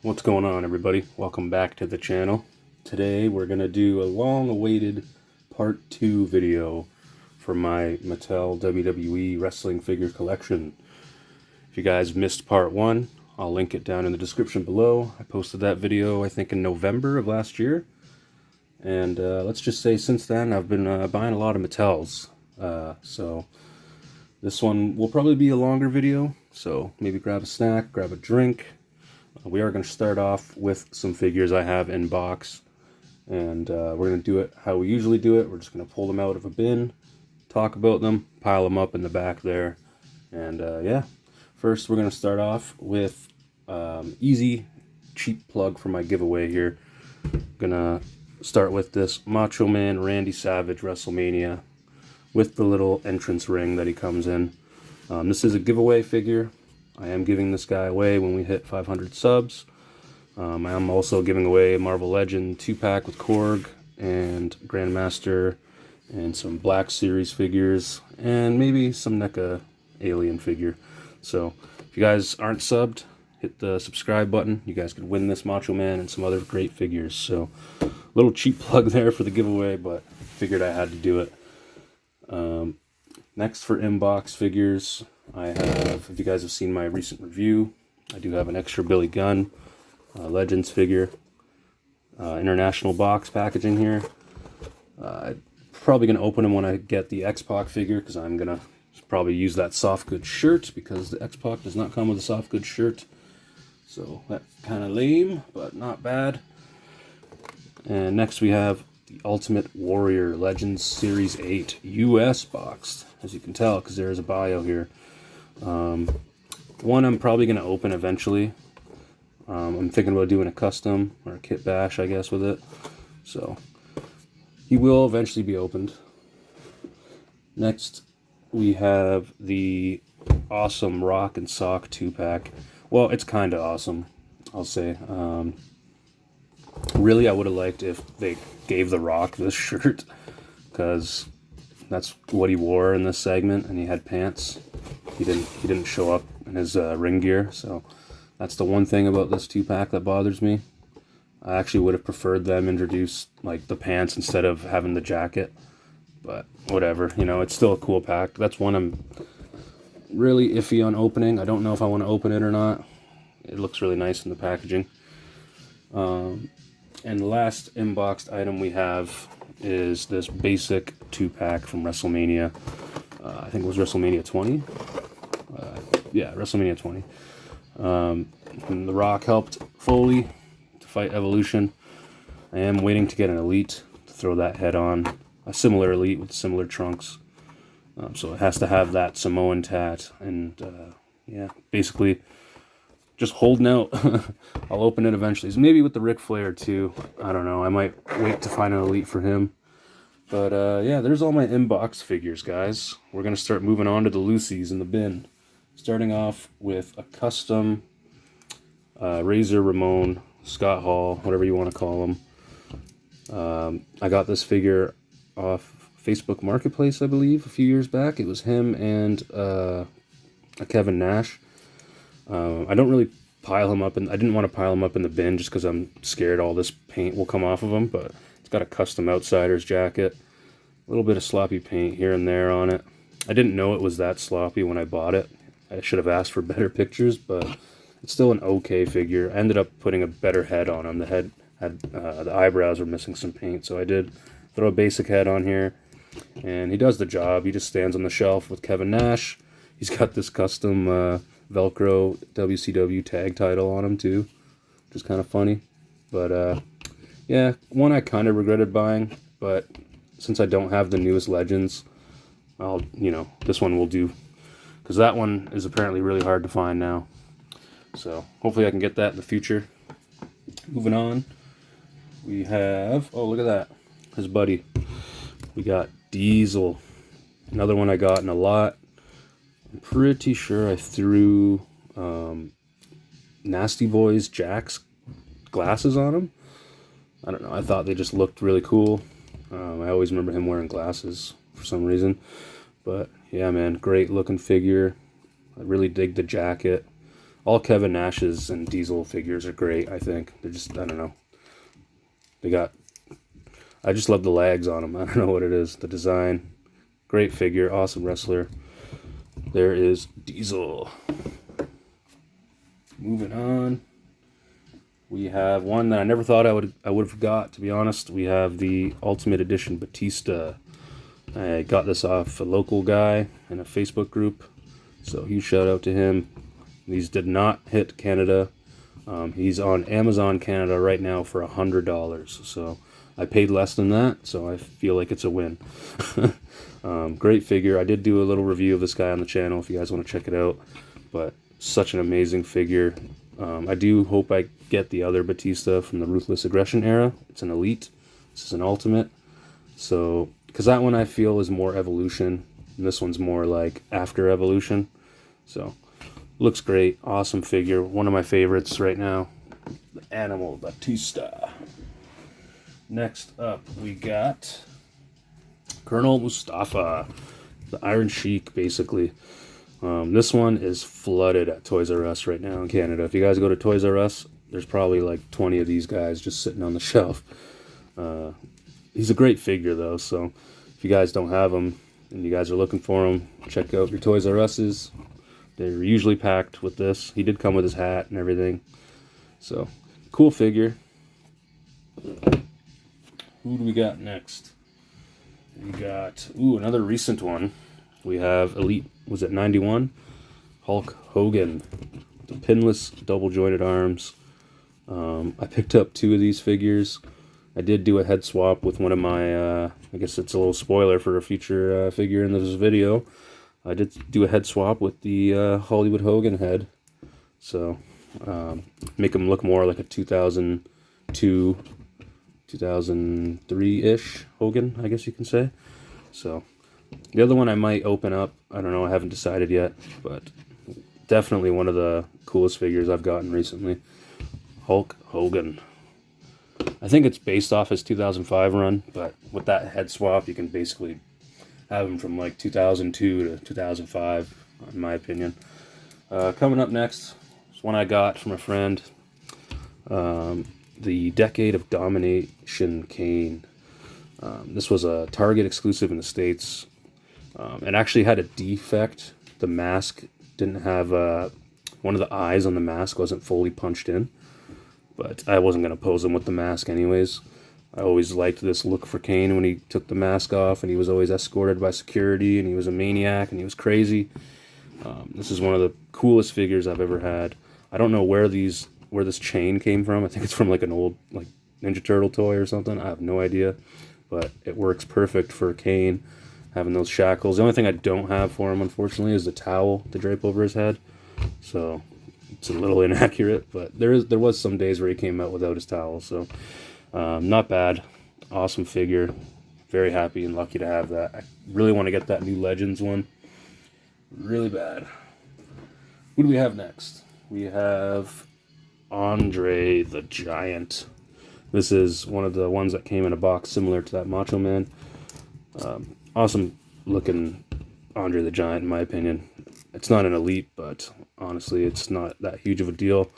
What's going on, everybody? Welcome back to the channel. Today we're going to do a long-awaited part 2 video for my Mattel WWE Wrestling Figure Collection. If you guys missed part 1, I'll link it down in the description below. I posted that video, I think, in November of last year. And let's just say since then I've been buying a lot of Mattels. So this one will probably be a longer video, so maybe grab a snack, grab a drink. We are going to start off with some figures I have in box, and we're going to do it how we usually do it. We're just going to pull them out of a bin, talk about them, pile them up in the back there, and yeah. First, we're going to start off with easy, cheap plug for my giveaway here. Going to start with this Macho Man Randy Savage WrestleMania with the little entrance ring that he comes in. This is a giveaway figure. I am giving this guy away when we hit 500 subs. I am also giving away a Marvel Legend 2-pack with Korg and Grandmaster and some Black Series figures and maybe some NECA Alien figure. So if you guys aren't subbed, hit the subscribe button. You guys could win this Macho Man and some other great figures. So a little cheap plug there for the giveaway, but figured I had to do it. Next, for inbox figures, I have, if you guys have seen my recent review, I do have an extra Billy Gunn Legends figure, international box packaging here. I'm probably going to open them when I get the X-Pac figure, because I'm going to probably use that soft goods shirt, because the X-Pac does not come with a soft goods shirt. So that's kind of lame, but not bad. And next we have the Ultimate Warrior Legends Series 8 US box, as you can tell, because there is a bio here. One I'm probably going to open eventually. I'm thinking about doing a custom or a kit bash, I guess, with it. So he will eventually be opened. Next, we have the awesome Rock and Sock 2-pack. Well, it's kind of awesome, I'll say. Really, I would have liked if they gave The Rock this shirt, because that's what he wore in this segment, and he had pants. He didn't show up in his ring gear, so that's the one thing about this 2-pack that bothers me. I actually would have preferred them introduce like the pants instead of having the jacket, but whatever, you know, it's still a cool pack. That's one I'm really iffy on opening. I don't know if I want to open it or not. It looks really nice in the packaging. And the last inboxed item we have is this basic 2-pack from WrestleMania. I think it was WrestleMania 20. Yeah, WrestleMania 20. And The Rock helped Foley to fight Evolution. I am waiting to get an Elite to throw that head on. A similar Elite with similar trunks. So it has to have that Samoan tat. And yeah, basically just holding out. I'll open it eventually. So maybe with the Ric Flair too. I don't know. I might wait to find an Elite for him. But yeah, there's all my inbox figures, guys. We're going to start moving on to the Lucy's in the bin. Starting off with a custom Razor Ramon, Scott Hall, whatever you want to call him. I got this figure off Facebook Marketplace, I believe, a few years back. It was him and a Kevin Nash. I don't really pile him up, and I didn't want to pile him up in the bin just because I'm scared all this paint will come off of him, but it's got a custom Outsiders jacket, a little bit of sloppy paint here and there on it. I didn't know it was that sloppy when I bought it. I should have asked for better pictures, but it's still an okay figure. I ended up putting a better head on him. The head had, the eyebrows were missing some paint, so I did throw a basic head on here, and he does the job. He just stands on the shelf with Kevin Nash. He's got this custom Velcro WCW tag title on him too, which is kind of funny. But yeah, one I kind of regretted buying, but since I don't have the newest Legends, this one will do, because that one is apparently really hard to find now. So hopefully I can get that in the future. Moving on, we have, oh, look at that, his buddy. We got Diesel, another one I got in a lot. I'm pretty sure I threw Nasty Boys Jack's glasses on him. I don't know, I thought they just looked really cool. I always remember him wearing glasses for some reason. But yeah, man, great looking figure. I really dig the jacket. All Kevin Nash's and Diesel figures are great, I think. They're just, I don't know. I just love the legs on them. I don't know what it is. The design. Great figure. Awesome wrestler. There is Diesel. Moving on. We have one that I never thought I would have got, to be honest. We have the Ultimate Edition Batista. I got this off a local guy in a Facebook group. So huge shout out to him. These did not hit Canada. He's on Amazon Canada right now for $100. So I paid less than that, so I feel like it's a win. Great figure. I did do a little review of this guy on the channel if you guys want to check it out. But such an amazing figure. I do hope I get the other Batista from the Ruthless Aggression era. It's an Elite. This is an Ultimate. So, because that one I feel is more Evolution, and this one's more like after Evolution. So, looks great. Awesome figure. One of my favorites right now. The Animal Batista. Next up, we got Colonel Mustafa. The Iron Sheik, basically. This one is flooded at Toys R Us right now in Canada. If you guys go to Toys R Us, there's probably like 20 of these guys just sitting on the shelf. He's a great figure, though, so if you guys don't have him and you guys are looking for him, check out your Toys R Us's. They're usually packed with this. He did come with his hat and everything. So, cool figure. Who do we got next? We got, another recent one. We have Elite, was it 91? Hulk Hogan. The pinless double-jointed arms. I picked up 2 of these figures. I did do a head swap with one of my, I guess it's a little spoiler for a future figure in this video. I did do a head swap with the Hollywood Hogan head. So, make him look more like a 2002, 2003-ish Hogan, I guess you can say. So, the other one I might open up. I don't know, I haven't decided yet. But definitely one of the coolest figures I've gotten recently. Hulk Hogan. I think it's based off his 2005 run, but with that head swap, you can basically have him from like 2002 to 2005, in my opinion. Coming up next is one I got from a friend. The Decade of Domination Kane. This was a Target exclusive in the States. It actually had a defect. The mask didn't have one of the eyes on the mask wasn't fully punched in. But I wasn't going to pose him with the mask anyways. I always liked this look for Kane when he took the mask off, and he was always escorted by security, and he was a maniac, and he was crazy. This is one of the coolest figures I've ever had. I don't know where this chain came from. I think it's from like an old like Ninja Turtle toy or something. I have no idea. But it works perfect for Kane, having those shackles. The only thing I don't have for him, unfortunately, is the towel to drape over his head. So it's a little inaccurate, but there was some days where he came out without his towel. So not bad. Awesome figure. Very happy and lucky to have that. I really want to get that new Legends one. Really bad. Who do we have next? We have Andre the Giant. This is one of the ones that came in a box similar to that Macho Man. Awesome looking Andre the Giant, in my opinion. It's not an Elite, but honestly, it's not that huge of a deal.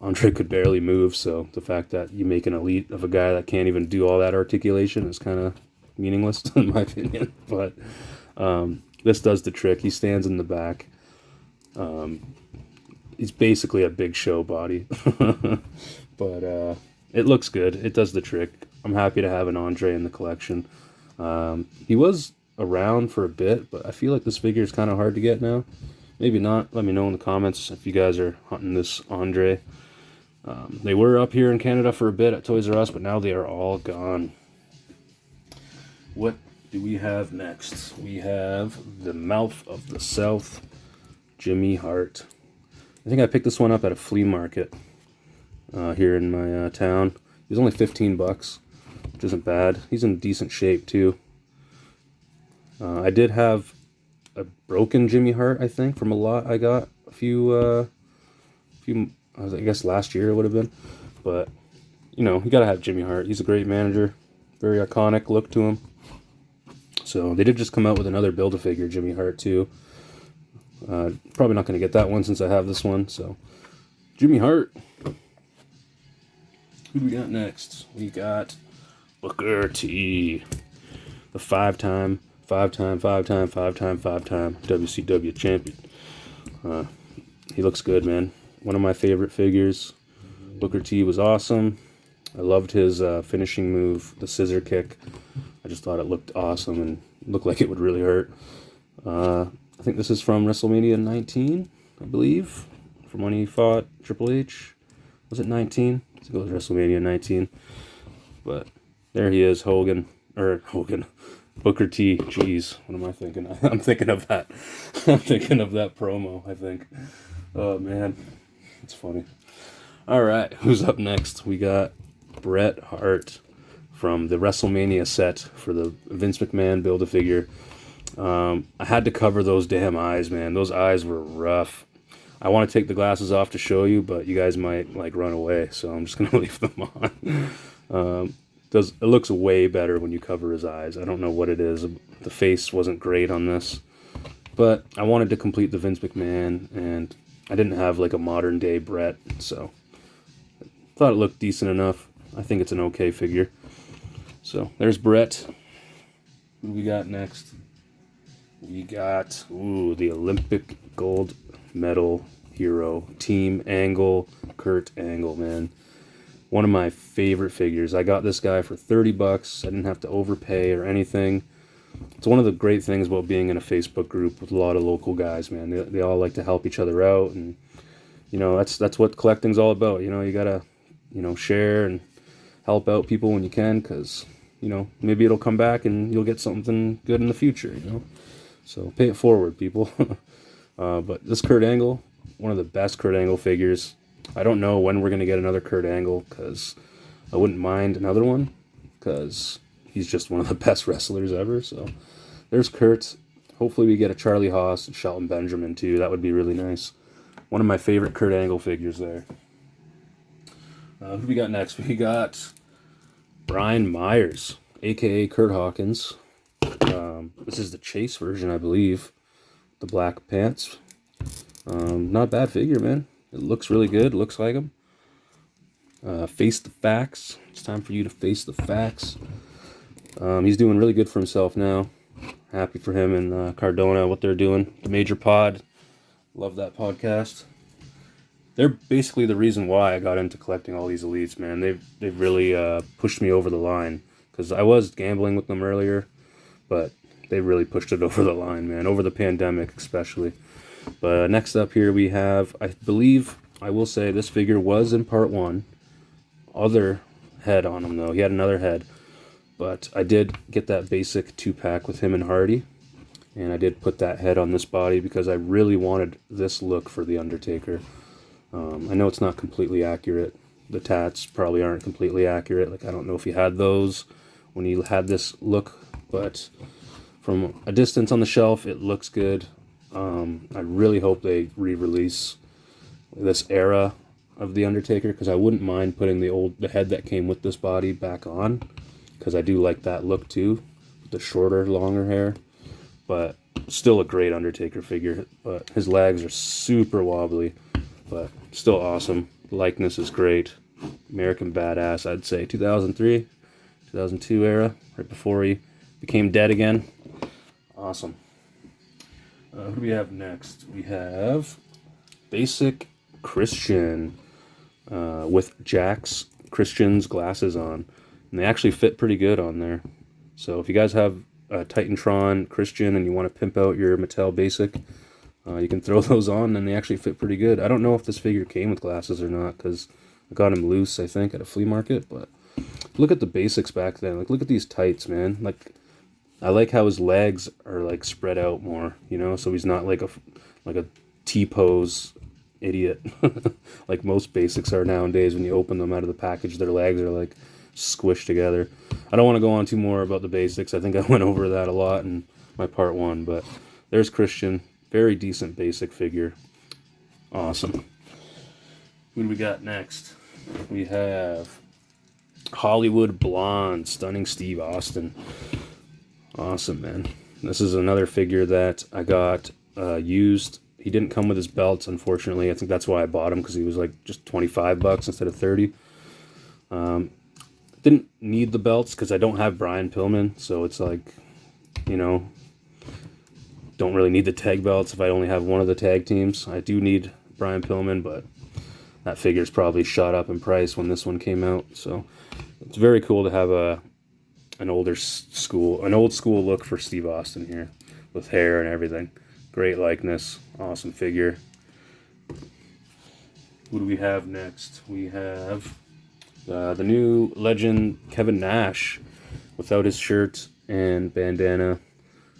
Andre could barely move, so the fact that you make an Elite of a guy that can't even do all that articulation is kind of meaningless, in my opinion. But this does the trick. He stands in the back. He's basically a Big Show body. But it looks good. It does the trick. I'm happy to have an Andre in the collection. He was around for a bit, but I feel like this figure is kind of hard to get now. Maybe not. Let me know in the comments if you guys are hunting this Andre. They were up here in Canada for a bit at Toys R Us, but now they are all gone. What do we have next? We have the Mouth of the South, Jimmy Hart. I think I picked this one up at a flea market here in my town. He was only 15 bucks, which isn't bad. He's in decent shape too. I did have a broken Jimmy Hart, I think, from a lot I got a few, I guess last year it would have been. But, you know, you gotta have Jimmy Hart. He's a great manager. Very iconic look to him. So, they did just come out with another Build-A-Figure Jimmy Hart, too. Probably not going to get that one since I have this one. So, Jimmy Hart. Who do we got next? We got Booker T, the five-time WCW champion. He looks good, man. One of my favorite figures. Booker T was awesome. I loved his finishing move, the scissor kick. I just thought it looked awesome and looked like it would really hurt. I think this is from WrestleMania 19, I believe, from when he fought Triple H. Was it 19? I think it was WrestleMania 19. But there he is, Booker T. Jeez, what am I thinking? I'm thinking of that. I'm thinking of that promo, I think. Oh, man. It's funny. All right, who's up next? We got Bret Hart from the WrestleMania set for the Vince McMahon Build-A-Figure. I had to cover those damn eyes, man. Those eyes were rough. I want to take the glasses off to show you, but you guys might run away, so I'm just gonna leave them on. It looks way better when you cover his eyes. I don't know what it is. The face wasn't great on this, but I wanted to complete the Vince McMahon, and I didn't have a modern day Bret, so thought it looked decent enough. I think it's an okay figure. So there's Bret. Who do we got next? We got the Olympic gold medal hero, Team Angle, Kurt Angle, man. One of my favorite figures. I got this guy for $30. I didn't have to overpay or anything. It's one of the great things about being in a Facebook group with a lot of local guys, man. They all like to help each other out, and that's what collecting's all about. You gotta share and help out people when you can, because maybe it'll come back and you'll get something good in the future. So pay it forward, people. But this Kurt Angle, one of the best Kurt Angle figures. I don't know when we're going to get another Kurt Angle, because I wouldn't mind another one, because he's just one of the best wrestlers ever. So there's Kurt. Hopefully we get a Charlie Haas and Shelton Benjamin too. That would be really nice. One of my favorite Kurt Angle figures there. Who do we got next? We got Brian Myers, a.k.a. Kurt Hawkins. This is the Chase version, I believe. The black pants. Not a bad figure, man. It looks really good. Looks like him. Face the facts. It's time for you to face the facts. He's doing really good for himself now. Happy for him and Cardona, what they're doing. The Major Pod. Love that podcast. They're basically the reason why I got into collecting all these elites, man. They've really pushed me over the line, because I was gambling with them earlier, but they really pushed it over the line, man. Over the pandemic, especially. But next up here we have, I believe, I will say this figure was in part 1. Other head on him, though. He had another head. But I did get that basic 2-pack with him and Hardy. And I did put that head on this body because I really wanted this look for The Undertaker. I know it's not completely accurate. The tats probably aren't completely accurate. I don't know if he had those when he had this look. But from a distance on the shelf, it looks good. I really hope they re-release this era of The Undertaker, because I wouldn't mind putting the head that came with this body back on, because I do like that look too, with the shorter, longer hair. But still a great Undertaker figure. But his legs are super wobbly, but still awesome. The likeness is great. American Badass, I'd say 2003, 2002 era, right before he became dead again. Awesome. Who do we have next? We have Basic Christian with Jack's Christian's glasses on. And they actually fit pretty good on there. So if you guys have a Titantron Christian and you want to pimp out your Mattel Basic, you can throw those on, and they actually fit pretty good. I don't know if this figure came with glasses or not, because I got him loose, I think, at a flea market. But look at the basics back then. Look at these tights, man. I like how his legs are spread out more, so he's not like a T-pose idiot like most basics are nowadays. When you open them out of the package, their legs are squished together. I don't want to go on too more about the basics. I think I went over that a lot in my part 1, but there's Christian. Very decent basic figure. Awesome. Who do we got next? We have Hollywood Blonde, Stunning Steve Austin. Awesome, man. This is another figure that I got used He didn't come with his belts, unfortunately. I think that's why I bought him, because he was like just $25 instead of 30. Didn't need the belts because I don't have Brian Pillman, so it's like, you know, don't really need the tag belts if I only have one of the tag teams. I do need Brian Pillman, but that figure's probably shot up in price when this one came out. So it's very cool to have an old school look for Steve Austin here, with hair and everything. Great likeness, awesome figure. Who do we have next? We have the new legend Kevin Nash without his shirt and bandana.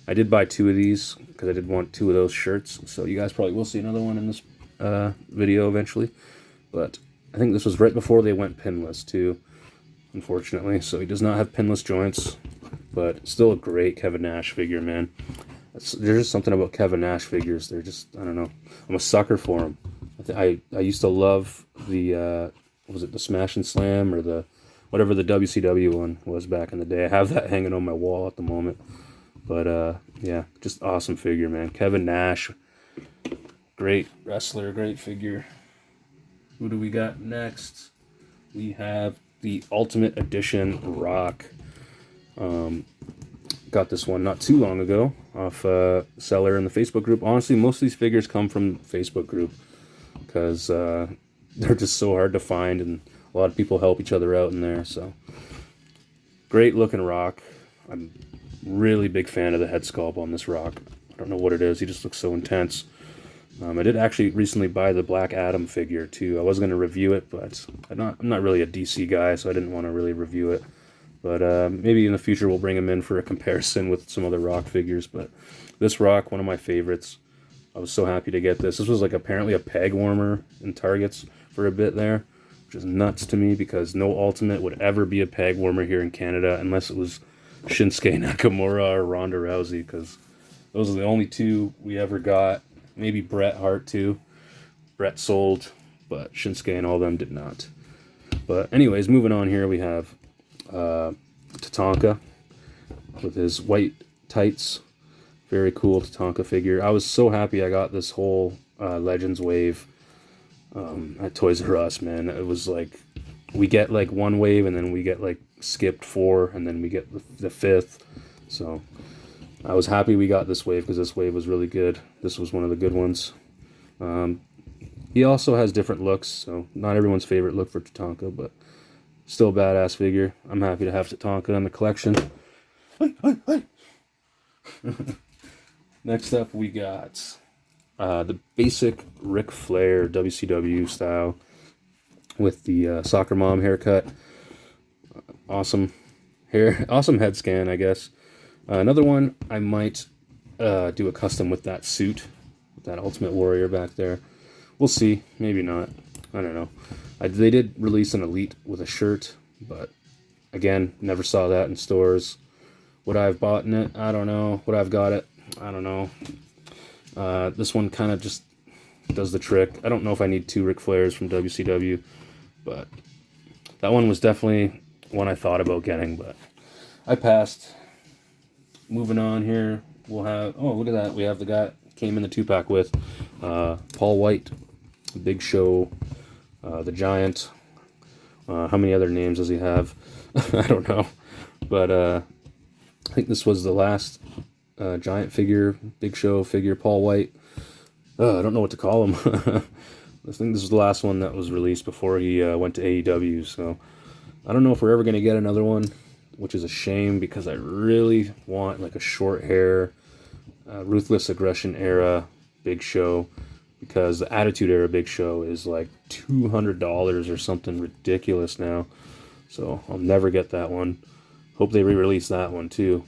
I did buy 2 of these because I did want 2 of those shirts, so you guys probably will see another one in this video eventually. But I think this was right before they went pinless too, unfortunately. So he does not have pinless joints, but still a great Kevin Nash figure, man. There's just something about Kevin Nash figures. They're just, I don't know. I'm a sucker for them. I used to love the, was it the Smash and Slam, or the, whatever the WCW one was back in the day. I have that hanging on my wall at the moment. But, yeah, just awesome figure, man. Kevin Nash, great wrestler, great figure. Who do we got next? We have the Ultimate Edition Rock. Got this one not too long ago off seller in the Facebook group. Honestly, most of these figures come from Facebook group because they're just so hard to find, and a lot of people help each other out in there. So great looking Rock. I'm really big fan of the head sculpt on this Rock. I don't know what it is. He just looks so intense. I did actually recently buy the Black Adam figure too. I was going to review it, but I'm not really a DC guy, so I didn't want to really review it. But maybe in the future we'll bring him in for a comparison with some other Rock figures. But this Rock, one of my favorites. I was so happy to get this. This was like apparently a peg warmer in Targets for a bit there, which is nuts to me because no Ultimate would ever be a peg warmer here in Canada unless it was Shinsuke Nakamura or Ronda Rousey, because those are the only 2 we ever got. Maybe Bret Hart too. Bret sold, but Shinsuke and all them did not. But anyways, moving on here, we have Tatanka with his white tights. Very cool Tatanka figure. I was so happy I got this whole Legends wave at Toys R Us, man. It was like, we get like 1 wave, and then we get like skipped 4, and then we get the 5th. So I was happy we got this wave because this wave was really good. This was one of the good ones. He also has different looks, so not everyone's favorite look for Tatanka, but still a badass figure. I'm happy to have Tatanka in the collection. Next up, we got the basic Ric Flair WCW style with the soccer mom haircut. Awesome hair, awesome head scan, I guess. Another one, I might do a custom with that suit, with that Ultimate Warrior back there. We'll see, maybe not. I don't know. They did release an Elite with a shirt, but again, never saw that in stores. Would I have bought it? I don't know. Would I have got it? I don't know. This one kind of just does the trick. I don't know if I need 2 Ric Flairs from WCW, but that one was definitely one I thought about getting, but I passed. Moving on here, we'll have, oh, look at that. We have the guy came in the 2-pack with Paul White, Big Show, the Giant. How many other names does he have? I don't know. But I think this was the last Giant figure, Big Show figure, Paul White. I don't know what to call him. I think this was the last one that was released before he went to AEW. So I don't know if we're ever going to get another one, which is a shame because I really want like a short hair, Ruthless Aggression era Big Show, because the Attitude Era Big Show is like $200 or something ridiculous now. So I'll never get that one. Hope they re-release that one too.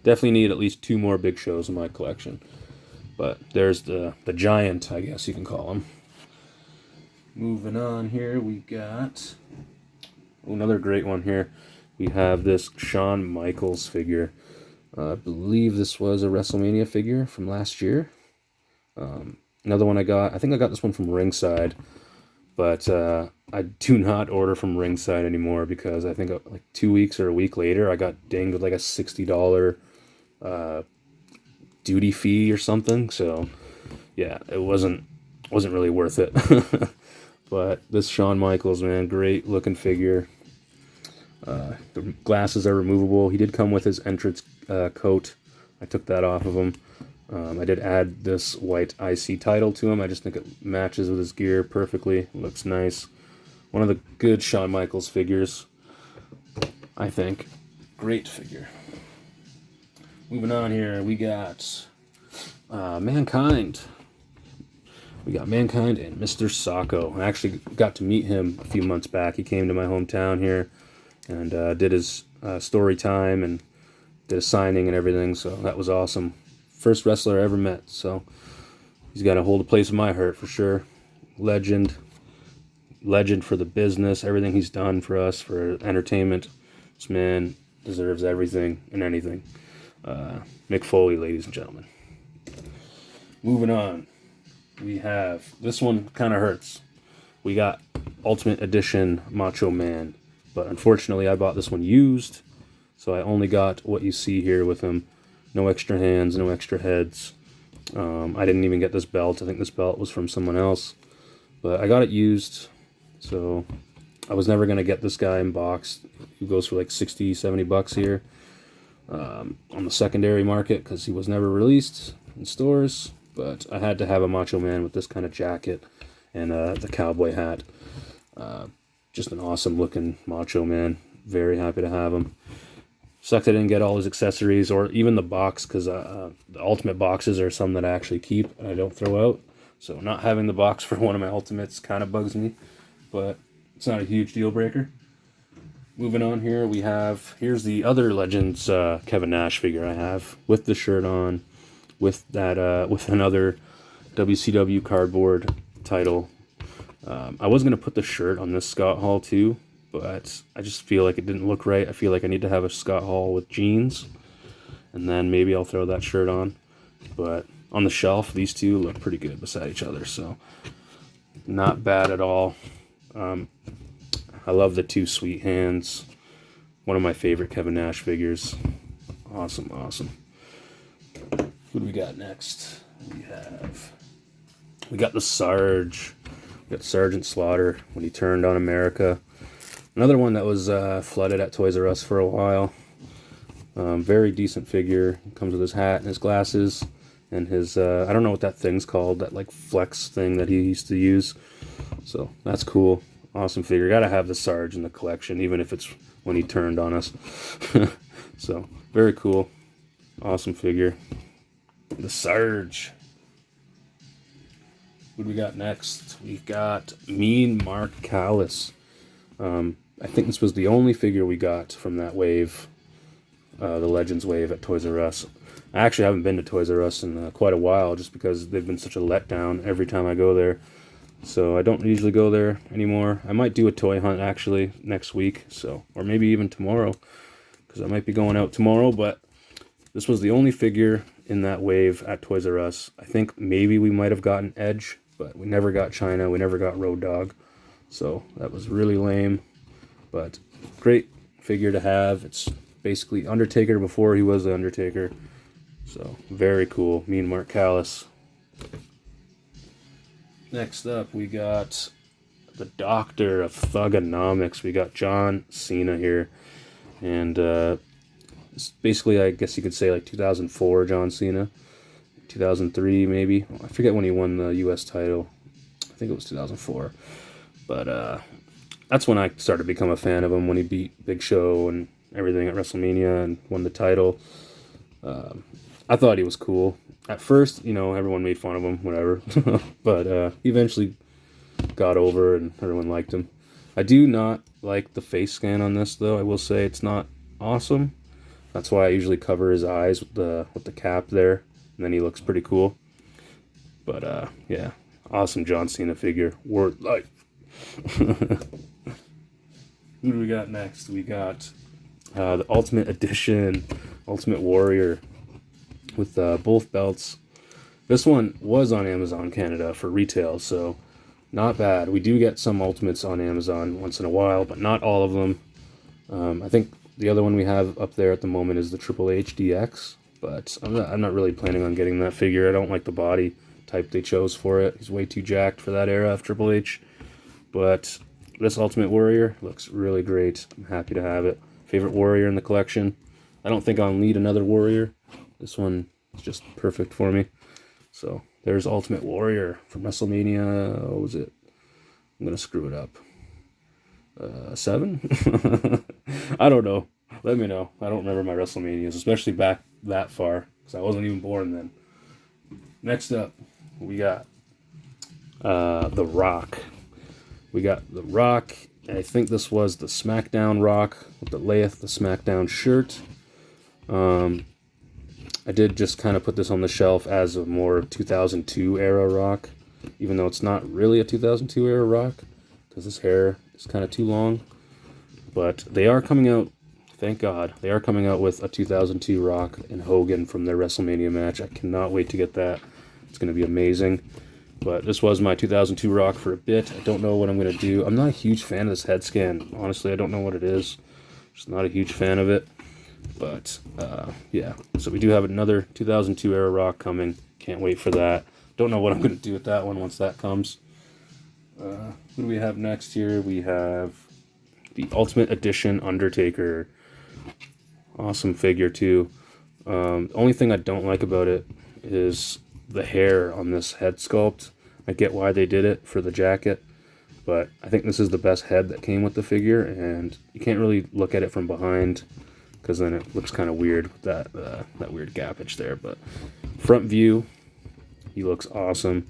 Definitely need at least 2 more Big Shows in my collection. But there's the Giant, I guess you can call him. Moving on here, we got another great one here. We have this Shawn Michaels figure. I believe this was a WrestleMania figure from last year. Another one I got, I think I got this one from Ringside, but I do not order from Ringside anymore because I think like 2 weeks or a week later, I got dinged with like a $60 duty fee or something. So yeah, it wasn't really worth it. But this Shawn Michaels, man, great looking figure. The glasses are removable. He did come with his entrance coat. I took that off of him. I did add this white IC title to him. I just think it matches with his gear perfectly. Looks nice. One of the good Shawn Michaels figures, I think. Great figure. Moving on here, we got Mankind. We got Mankind and Mr. Socko. I actually got to meet him a few months back. He came to my hometown here and did his story time and did a signing and everything, so that was awesome. First wrestler I ever met, so he's got to hold a place in my heart for sure. Legend for the business, everything he's done for us, for entertainment. This man deserves everything and anything. Mick Foley, ladies and gentlemen. Moving on, we have, this one kind of hurts. We got Ultimate Edition Macho Man, but unfortunately I bought this one used, so I only got what you see here with him. No extra hands, no extra heads. I didn't even get this belt. I think this belt was from someone else, but I got it used, so I was never going to get this guy in box. He goes for like 60, 70 bucks here on the secondary market because he was never released in stores, but I had to have a Macho Man with this kind of jacket and the cowboy hat. Just an awesome looking Macho Man. Very happy to have him. Sucks I didn't get all his accessories or even the box, because the Ultimate boxes are some that I actually keep and I don't throw out. So not having the box for one of my Ultimates kind of bugs me, but it's not a huge deal breaker. Moving on here, we have, here's the other Legends Kevin Nash figure I have with the shirt on, with that with another WCW cardboard title. I was going to put the shirt on this Scott Hall too, but I just feel like it didn't look right. I feel like I need to have a Scott Hall with jeans, and then maybe I'll throw that shirt on. But on the shelf, these two look pretty good beside each other, so not bad at all. I love the two sweet hands. One of my favorite Kevin Nash figures. Awesome, awesome. Who do we got next? We got the Sarge. We got Sergeant Slaughter when he turned on America. Another one that was flooded at Toys R Us for a while. Very decent figure. Comes with his hat and his glasses and his, I don't know what that thing's called, that like flex thing that he used to use. So that's cool. Awesome figure. Gotta have the Sarge in the collection, even if it's when he turned on us. So very cool. Awesome figure. The Sarge. What do we got next? We've got Mean Mark Callis. I think this was the only figure we got from that wave, the Legends wave at Toys R Us. I actually haven't been to Toys R Us in quite a while, just because they've been such a letdown every time I go there. So I don't usually go there anymore. I might do a toy hunt actually next week, so, or maybe even tomorrow, because I might be going out tomorrow. But this was the only figure in that wave at Toys R Us. I think maybe we might have gotten Edge, but we never got China. We never got Road Dogg. So that was really lame, but great figure to have. It's basically Undertaker before he was the Undertaker. So very cool. Mean Mark Callis. Next up, we got the Doctor of Thugonomics. We got John Cena here. And it's basically, I guess you could say, like 2004 John Cena. 2003 maybe. I forget when he won the U.S. title. I think it was 2004. But that's when I started to become a fan of him, when he beat Big Show and everything at WrestleMania and won the title. I thought he was cool. At first, you know, everyone made fun of him, whatever. But he eventually got over and everyone liked him. I do not like the face scan on this, though. I will say it's not awesome. That's why I usually cover his eyes with the cap there, and then he looks pretty cool. But yeah, awesome John Cena figure. Word life. Who do we got next? We got the Ultimate Edition, Ultimate Warrior, with both belts. This one was on Amazon Canada for retail, so not bad. We do get some Ultimates on Amazon once in a while, but not all of them. I think the other one we have up there at the moment is the Triple H DX, but I'm not really planning on getting that figure. I don't like the body type they chose for it. He's way too jacked for that era of Triple H. But this Ultimate Warrior looks really great. I'm happy to have it. Favorite Warrior in the collection. I don't think I'll need another Warrior. This one is just perfect for me. So there's Ultimate Warrior from WrestleMania. What was it? I'm going to screw it up. 7? I don't know. Let me know. I don't remember my WrestleManias, especially back that far, because I wasn't even born then. Next up, we got The Rock. We got The Rock. I think this was the SmackDown Rock with the Layeth the SmackDown shirt. I did just kind of put this on the shelf as a more 2002 era Rock, even though it's not really a 2002 era Rock, because his hair is kind of too long. But they are coming out, thank God, they are coming out with a 2002 Rock and Hogan from their WrestleMania match. I cannot wait to get that. It's going to be amazing. But this was my 2002 Rock for a bit. I don't know what I'm going to do. I'm not a huge fan of this head scan. Honestly, I don't know what it is. Just not a huge fan of it. But, yeah. So we do have another 2002 era Rock coming. Can't wait for that. Don't know what I'm going to do with that one once that comes. Who do we have next here? We have the Ultimate Edition Undertaker. Awesome figure, too. The only thing I don't like about it is the hair on this head sculpt. I get why they did it for the jacket, but I think this is the best head that came with the figure, and you can't really look at it from behind, because then it looks kind of weird with that weird gapage there. But front view, he looks awesome.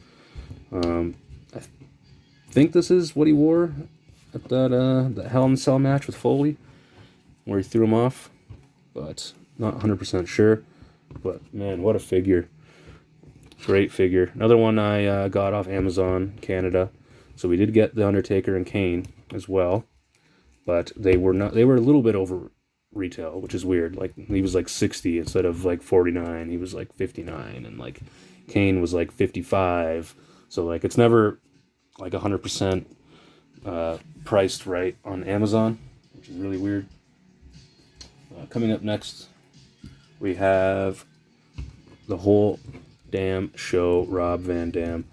I think this is what he wore at that Hell in a Cell match with Foley, where he threw him off, but not 100% sure. But man, what a figure! Great figure. Another one I got off Amazon Canada. So we did get the Undertaker and Kane as well, but they were not. They were a little bit over retail, which is weird. Like, he was like 60 instead of like 49. He was like 59, and like Kane was like 55. So like it's never like 100% priced right on Amazon, which is really weird. Coming up next, we have the whole damn show Rob Van Dam.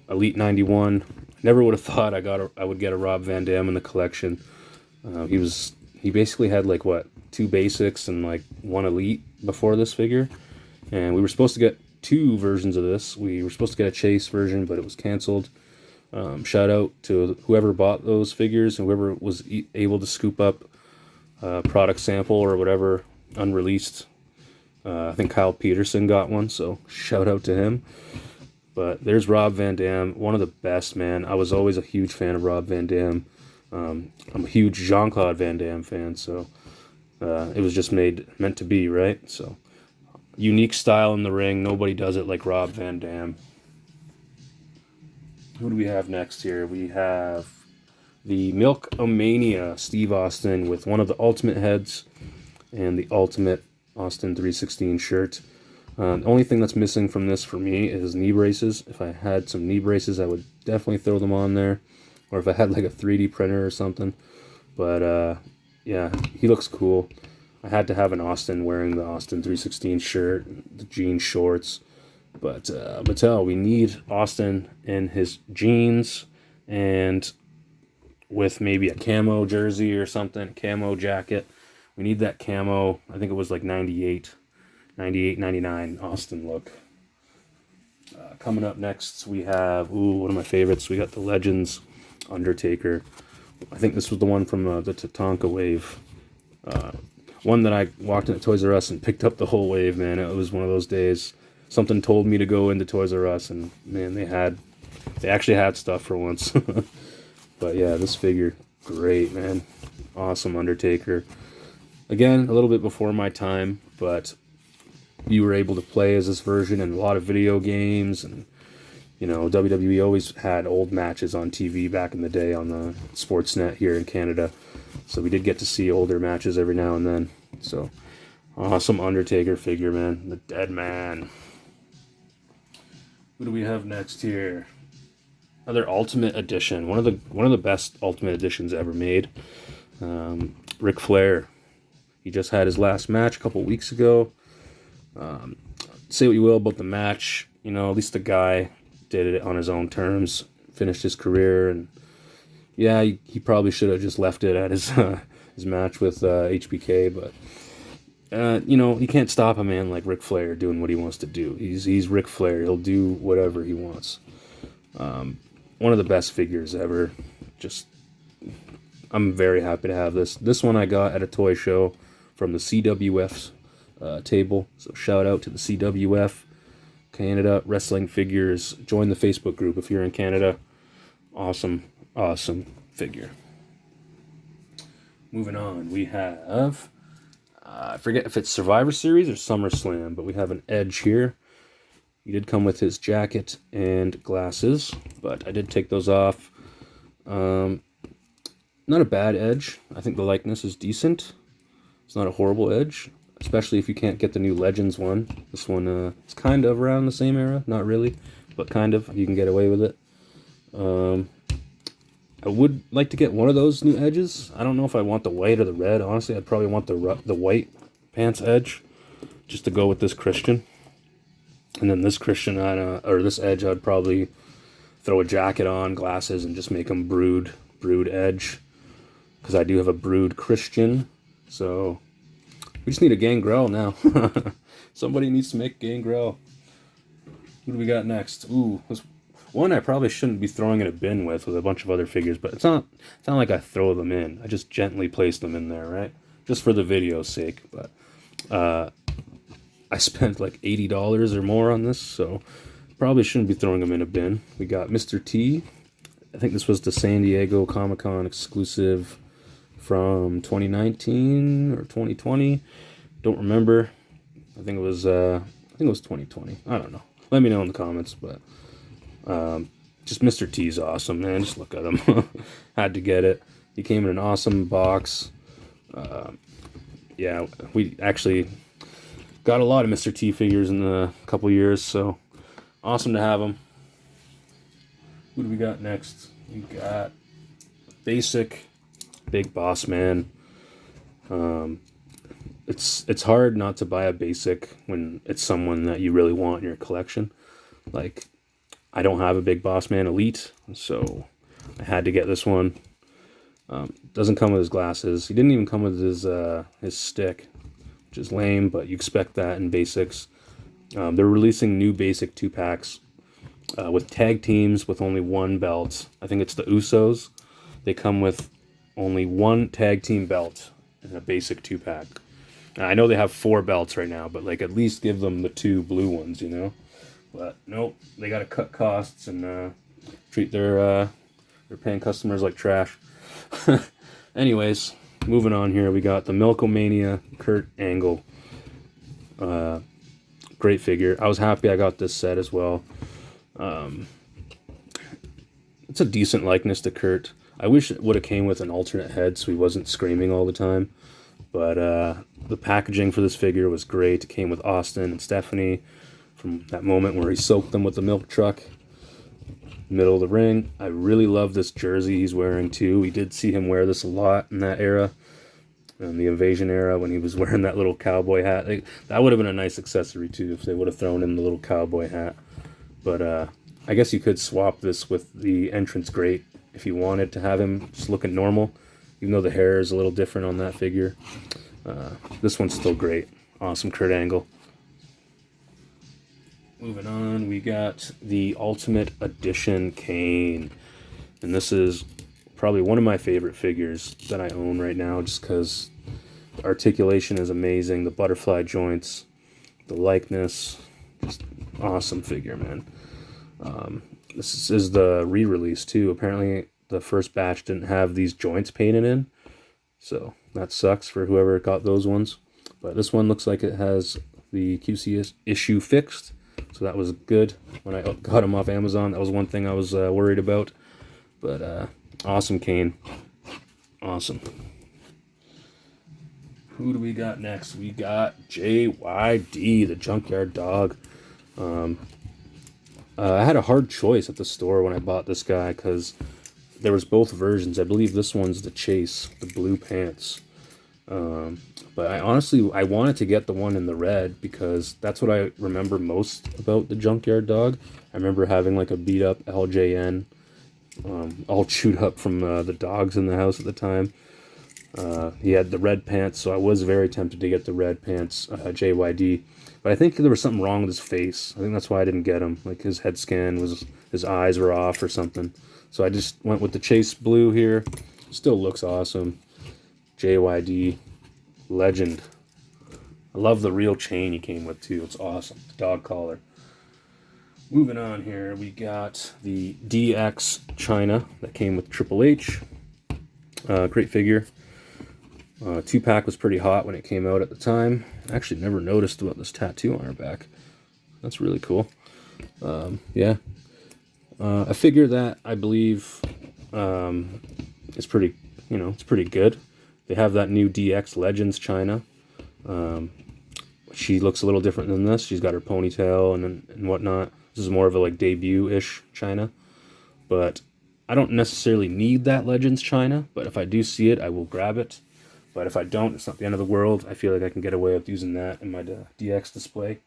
Elite 91. Never would have thought I would get a Rob Van Dam in the collection. He basically had like what, 2 basics and like 1 elite before this figure, and we were supposed to get 2 versions of this. We were supposed to get a Chase version, but it was canceled. Shout out to whoever bought those figures and whoever was able to scoop up product sample or whatever unreleased. I think Kyle Peterson got one, so shout out to him. But there's Rob Van Dam, one of the best, man. I was always a huge fan of Rob Van Dam. I'm a huge Jean-Claude Van Damme fan, so it was just meant to be, right? So unique style in the ring. Nobody does it like Rob Van Dam. Who do we have next here? We have the Milk-O-Mania Steve Austin with one of the Ultimate heads and the Ultimate Austin 316 shirt. The only thing that's missing from this for me is knee braces. If I had some knee braces, I would definitely throw them on there. Or if I had like a 3D printer or something. But yeah, he looks cool. I had to have an Austin wearing the Austin 316 shirt, the jean shorts. But Mattel, we need Austin in his jeans and with maybe a camo jersey or something, camo jacket. We need that camo. I think it was like 98, 99 Austin look. Coming up next, we have, one of my favorites. We got the Legends Undertaker. I think this was the one from the Tatanka wave. One that I walked into Toys R Us and picked up the whole wave, man. It was one of those days. Something told me to go into Toys R Us, and man, they actually had stuff for once. But yeah, this figure, great, man. Awesome Undertaker. Again, a little bit before my time, but you were able to play as this version in a lot of video games, and you know, WWE always had old matches on TV back in the day on the Sportsnet here in Canada. So we did get to see older matches every now and then. So awesome Undertaker figure, man. The Dead Man. Who do we have next here? Another Ultimate Edition. One of the best Ultimate Editions ever made. Ric Flair. He just had his last match a couple weeks ago. Say what you will about the match. You know, at least the guy did it on his own terms, finished his career, and yeah, he probably should have just left it at his match with HBK, but you know, you can't stop a man like Ric Flair doing what he wants to do. He's Ric Flair. He'll do whatever he wants. One of the best figures ever. Just, I'm very happy to have this. This one I got at a toy show from the CWF's table. So shout out to the CWF, Canada Wrestling Figures. Join the Facebook group if you're in Canada. Awesome, awesome figure. Moving on, we have, I forget if it's Survivor Series or SummerSlam, but we have an Edge here. He did come with his jacket and glasses, but I did take those off. Not a bad Edge. I think the likeness is decent. It's not a horrible Edge, especially if you can't get the new Legends one. This one is kind of around the same era. Not really, but kind of. You can get away with it. I would like to get one of those new Edges. I don't know if I want the white or the red. Honestly, I'd probably want the white pants Edge, just to go with this Christian. And then this Christian, or this Edge, I'd probably throw a jacket on, glasses, and just make him Brood Edge. Because I do have a Brood Christian. So, we just need a Gangrel now. Somebody needs to make Gangrel. Who do we got next? Ooh, this one I probably shouldn't be throwing in a bin with a bunch of other figures. But it's not like I throw them in. I just gently place them in there, right? Just for the video's sake. But, I spent like $80 or more on this, so probably shouldn't be throwing them in a bin. We got Mr. T. I think this was the San Diego Comic-Con exclusive from 2019 or 2020. Don't remember. I think it was 2020. I don't know. Let me know in the comments, but just Mr. T's awesome, man. Just look at him. Had to get it. He came in an awesome box. Yeah, we actually got a lot of Mr. T figures in a couple years, so awesome to have them. Who do we got next? We got Basic Big Boss Man. It's hard not to buy a Basic when it's someone that you really want in your collection. Like, I don't have a Big Boss Man Elite, so I had to get this one. Doesn't come with his glasses. He didn't even come with his stick, which is lame, but you expect that in Basics. They're releasing new Basic 2-packs with tag teams with only one belt. I think it's the Usos. They come with only one tag team belt in a Basic 2-pack. I know they have 4 belts right now, but like at least give them the 2 blue ones, you know? But nope, they got to cut costs and treat their paying customers like trash. Anyways, moving on here, we got the Milkomania Kurt Angle. Great figure. I was happy I got this set as well. It's a decent likeness to Kurt. I wish it would have came with an alternate head so he wasn't screaming all the time. But the packaging for this figure was great. It came with Austin and Stephanie from that moment where he soaked them with the milk truck. Middle of the ring. I really love this jersey he's wearing too. We did see him wear this a lot in that era. In the Invasion era when he was wearing that little cowboy hat. That would have been a nice accessory too if they would have thrown in the little cowboy hat. But I guess you could swap this with the entrance grate if you wanted to have him just looking normal. Even though the hair is a little different on that figure. This one's still great. Awesome Kurt Angle. Moving on, we got the Ultimate Edition Kane. And this is probably one of my favorite figures that I own right now just because the articulation is amazing. The butterfly joints, the likeness, just awesome figure, man. This is the re-release too. Apparently the first batch didn't have these joints painted in. So that sucks for whoever got those ones. But this one looks like it has the QC issue fixed. So that was good when I got him off Amazon. That was one thing I was worried about. But awesome Kane. Awesome. Who do we got next? We got JYD, the Junkyard Dog. I had a hard choice at the store when I bought this guy because there was both versions. I believe this one's the Chase, the blue pants. But I honestly, I wanted to get the one in the red because that's what I remember most about the Junkyard Dog. I remember having like a beat up LJN, all chewed up from the dogs in the house at the time. He had the red pants, so I was very tempted to get the red pants JYD. But I think there was something wrong with his face. I think that's why I didn't get him. Like his head scan was, his eyes were off or something. So I just went with the Chase Blue here. Still looks awesome. JYD. Legend. I love the real chain he came with too. It's awesome. The dog collar. Moving on here, we got the DX China that came with Triple H. Great figure. 2-pack was pretty hot when it came out at the time. I actually never noticed about this tattoo on her back. That's really cool. Yeah. A figure that I believe is pretty, it's pretty good. They have that new DX Legends China. She looks a little different than this. She's got her ponytail and whatnot. This is more of a like debut-ish China. But I don't necessarily need that Legends China. But if I do see it, I will grab it. But if I don't, it's not the end of the world. I feel like I can get away with using that in my DX display.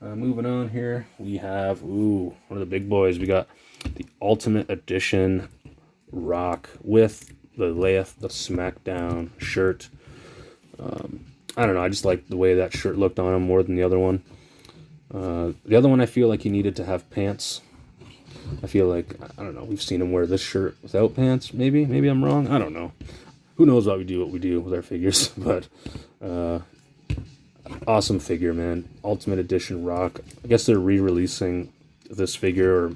Moving on here, we have, one of the big boys. We got the Ultimate Edition Rock with the SmackDown shirt. I don't know, I just like the way that shirt looked on him more than the other one. The other one I feel like he needed to have pants. I feel like, I don't know, we've seen him wear this shirt without pants, maybe I'm wrong, I don't know. Who knows what we do with our figures, but awesome figure, man. Ultimate Edition Rock. I guess they're re-releasing this figure or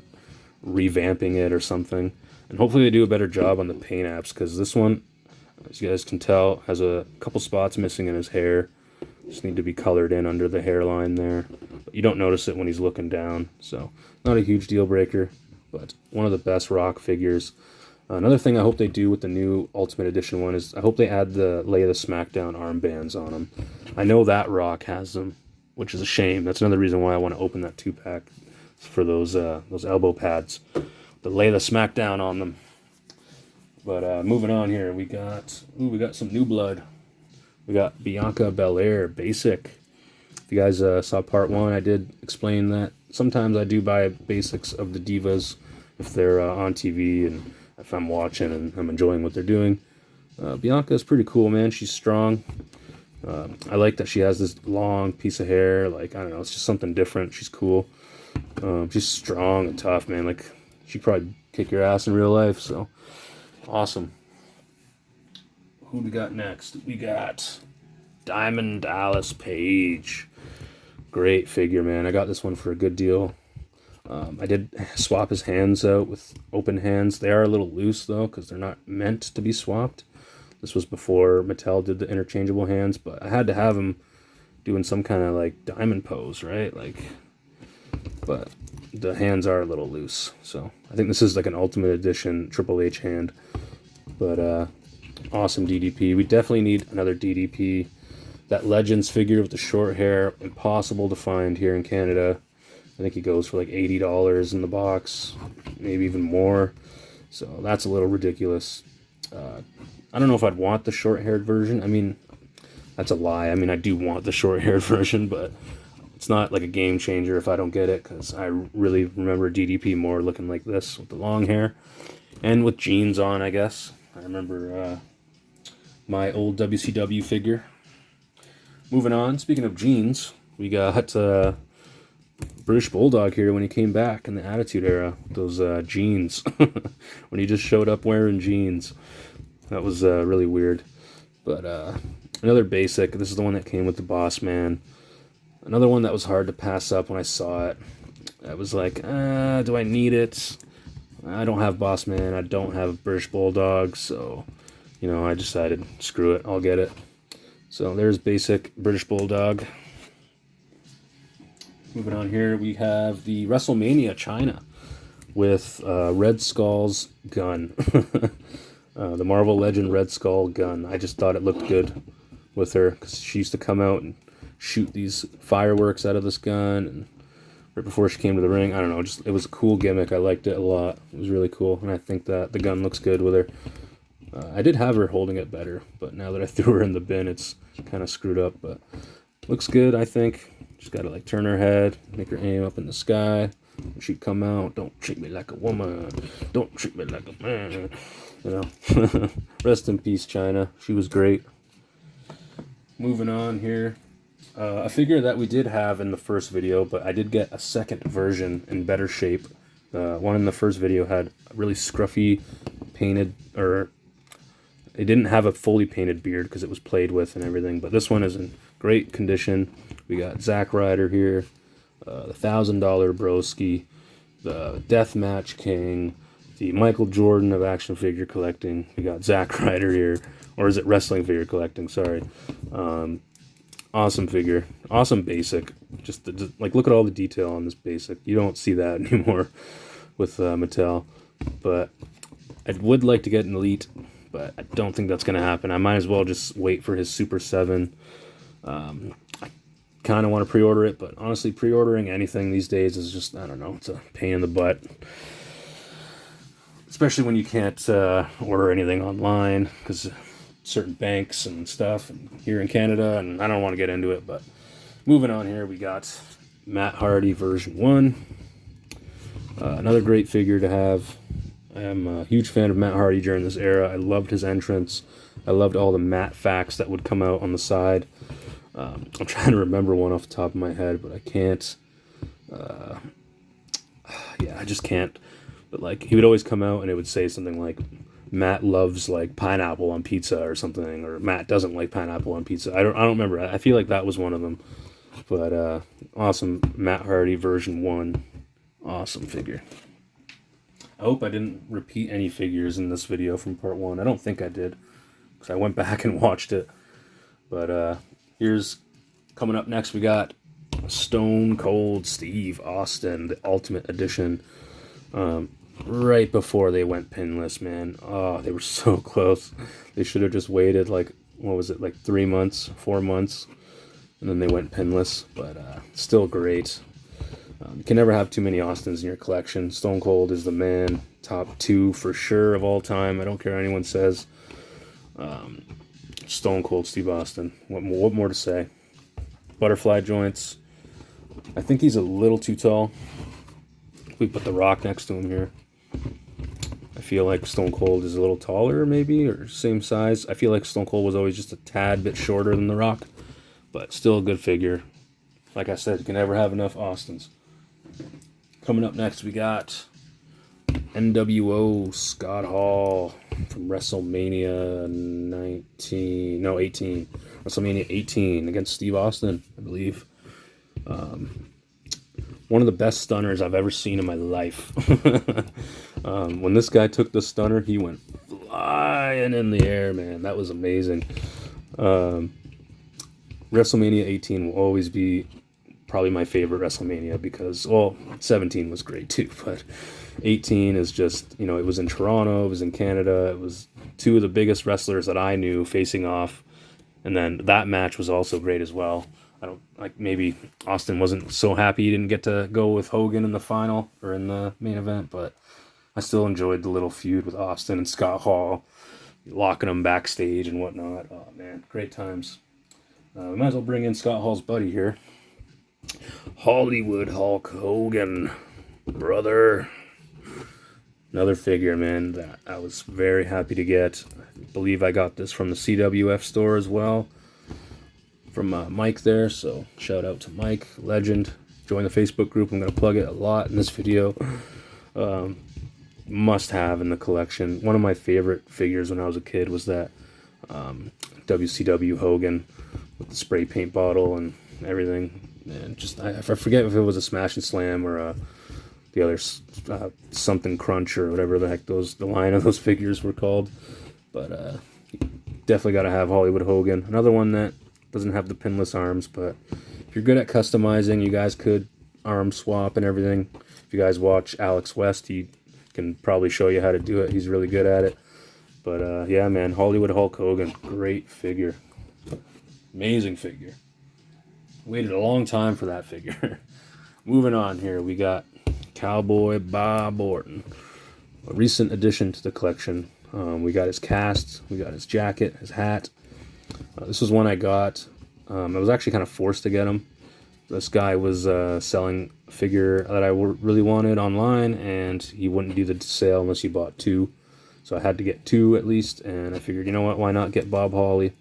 revamping it or something. And hopefully they do a better job on the paint apps, because this one, as you guys can tell, has a couple spots missing in his hair. Just need to be colored in under the hairline there. But you don't notice it when he's looking down, so not a huge deal breaker, but one of the best Rock figures. Another thing I hope they do with the new Ultimate Edition one is I hope they add the Lay the Smackdown armbands on them. I know that Rock has them, which is a shame. That's another reason why I want to open that 2-pack for those elbow pads. The Lay the Smackdown on them. But moving on here, we got some new blood. We got Bianca Belair Basic. If you guys saw part 1, I did explain that sometimes I do buy basics of the divas if they're on TV and if I'm watching and I'm enjoying what they're doing. Bianca is pretty cool, man. She's strong. I like that she has this long piece of hair. Like, I don't know, it's just something different. She's cool. She's strong and tough, man. Like, she'd probably kick your ass in real life, so awesome. Who do we got next? We got Diamond Dallas Page. Great figure, man. I got this one for a good deal. I did swap his hands out with open hands. They are a little loose, though, because they're not meant to be swapped. This was before Mattel did the interchangeable hands, but I had to have him doing some kind of, like, diamond pose, right? Like, but the hands are a little loose. So I think this is, like, an Ultimate Edition Triple H hand. But awesome DDP. We definitely need another DDP. That Legends figure with the short hair, impossible to find here in Canada. I think he goes for like $80 in the box, maybe even more. So that's a little ridiculous. I don't know if I'd want the short-haired version. I mean, that's a lie. I mean, I do want the short-haired version, but it's not like a game changer if I don't get it, because I really remember DDP more looking like this with the long hair and with jeans on, I guess. I remember my old WCW figure. Moving on, speaking of jeans, we got British Bulldog here when he came back in the Attitude Era. Those jeans. When he just showed up wearing jeans. That was really weird. But another basic. This is the one that came with the Boss Man. Another one that was hard to pass up when I saw it. I was like, do I need it? I don't have Boss Man. I don't have British Bulldog. So, I decided, screw it. I'll get it. So there's basic British Bulldog. Moving on here, we have the WrestleMania China with Red Skull's gun. The Marvel Legend Red Skull gun. I just thought it looked good with her, because she used to come out and shoot these fireworks out of this gun, and right before she came to the ring, I don't know, it was a cool gimmick. I liked it a lot. It was really cool, and I think that the gun looks good with her. I did have her holding it better, but now that I threw her in the bin, it's kind of screwed up, but looks good, I think. Just gotta like turn her head, make her aim up in the sky. When she come out, don't treat me like a woman, don't treat me like a man. You know, rest in peace, China. She was great. Moving on here, a figure that we did have in the first video, but I did get a second version in better shape. One in the first video had a really scruffy painted, or it didn't have a fully painted beard because it was played with and everything, but this one is in great condition. We got Zack Ryder here, the $1,000 Broski, the Deathmatch King, the Michael Jordan of action figure collecting. We got Zack Ryder here, or is it wrestling figure collecting? Sorry. Awesome figure, awesome basic. Just like, look at all the detail on this basic. You don't see that anymore with Mattel. But I would like to get an Elite, but I don't think that's gonna happen. I might as well just wait for his Super 7. I kind of want to pre-order it, but honestly, pre-ordering anything these days is just, I don't know, it's a pain in the butt. Especially when you can't order anything online because certain banks and stuff and here in Canada, and I don't want to get into it. But moving on here, we got Matt Hardy version 1. Another great figure to have. I am a huge fan of Matt Hardy during this era. I loved his entrance. I loved all the Matt facts that would come out on the side. I'm trying to remember one off the top of my head, but I can't. Yeah, I just can't. But like, he would always come out and it would say something like, Matt loves like pineapple on pizza or something, or Matt doesn't like pineapple on pizza. I don't remember. I feel like that was one of them. But awesome Matt Hardy version 1. Awesome figure. I hope I didn't repeat any figures in this video from part 1. I don't think I did, because I went back and watched it. But here's, coming up next, we got Stone Cold Steve Austin, the Ultimate Edition. Right before they went pinless, man. Oh, they were so close. They should have just waited, like, what was it, like 3 months, 4 months, and then they went pinless. But still great. You can never have too many Austins in your collection. Stone Cold is the man. Top 2 for sure of all time. I don't care what anyone says. Stone Cold Steve Austin. What more to say? Butterfly joints. I think he's a little too tall. We put The Rock next to him here. I feel like Stone Cold is a little taller, maybe, or same size. I feel like Stone Cold was always just a tad bit shorter than The Rock, but still a good figure. Like I said, you can never have enough Austins. Coming up next, we got NWO Scott Hall from WrestleMania 18. WrestleMania 18 against Steve Austin, I believe. One of the best stunners I've ever seen in my life. When this guy took the stunner, he went flying in the air, man. That was amazing. WrestleMania 18 will always be probably my favorite WrestleMania because, well, 17 was great too, but 18 is just, you know, it was in Toronto, it was in Canada, it was two of the biggest wrestlers that I knew facing off, and then that match was also great as well. I don't, like, maybe Austin wasn't so happy he didn't get to go with Hogan in the final or in the main event, but I still enjoyed the little feud with Austin and Scott Hall, locking them backstage and whatnot. Oh man, great times. We might as well bring in Scott Hall's buddy here, Hollywood Hulk Hogan, brother. Another figure, man, that I was very happy to get. I believe I got this from the CWF store as well, from Mike there, so shout out to Mike, legend. Join the Facebook group. I'm going to plug it a lot in this video. Must have in the collection. One of my favorite figures when I was a kid was that WCW Hogan with the spray paint bottle and everything. And just, I forget if it was a Smash and Slam or the other something Crunch or whatever the heck the line of those figures were called. But definitely got to have Hollywood Hogan. Another one that doesn't have the pinless arms, but if you're good at customizing, you guys could arm swap and everything. If you guys watch Alex West, he can probably show you how to do it. He's really good at it. But yeah, man, Hollywood Hulk Hogan, great figure. Amazing figure. Waited a long time for that figure. Moving on here, we got Cowboy Bob Orton, a recent addition to the collection. We got his cast, we got his jacket, his hat. This was one I got. I was actually kind of forced to get him. This guy was selling a figure that I really wanted online, and he wouldn't do the sale unless you bought 2. So I had to get 2 at least, and I figured, you know what, why not get Bob Holly?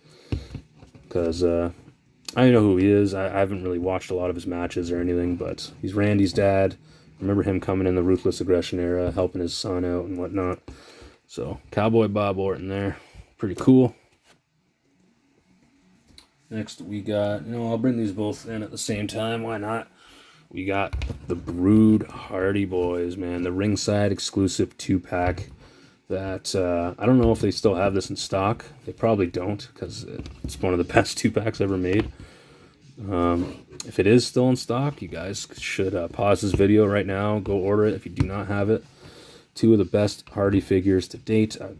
Because I know who he is. I haven't really watched a lot of his matches or anything, but he's Randy's dad. I remember him coming in the Ruthless Aggression era, helping his son out and whatnot. So, Cowboy Bob Orton there. Pretty cool. Next we got, I'll bring these both in at the same time, why not? We got the Brood Hardy Boys, man. The ringside exclusive 2-pack that, I don't know if they still have this in stock. They probably don't, because it's one of the best 2-packs ever made. If it is still in stock, you guys should pause this video right now, go order it if you do not have it. 2 of the best Hardy figures to date. I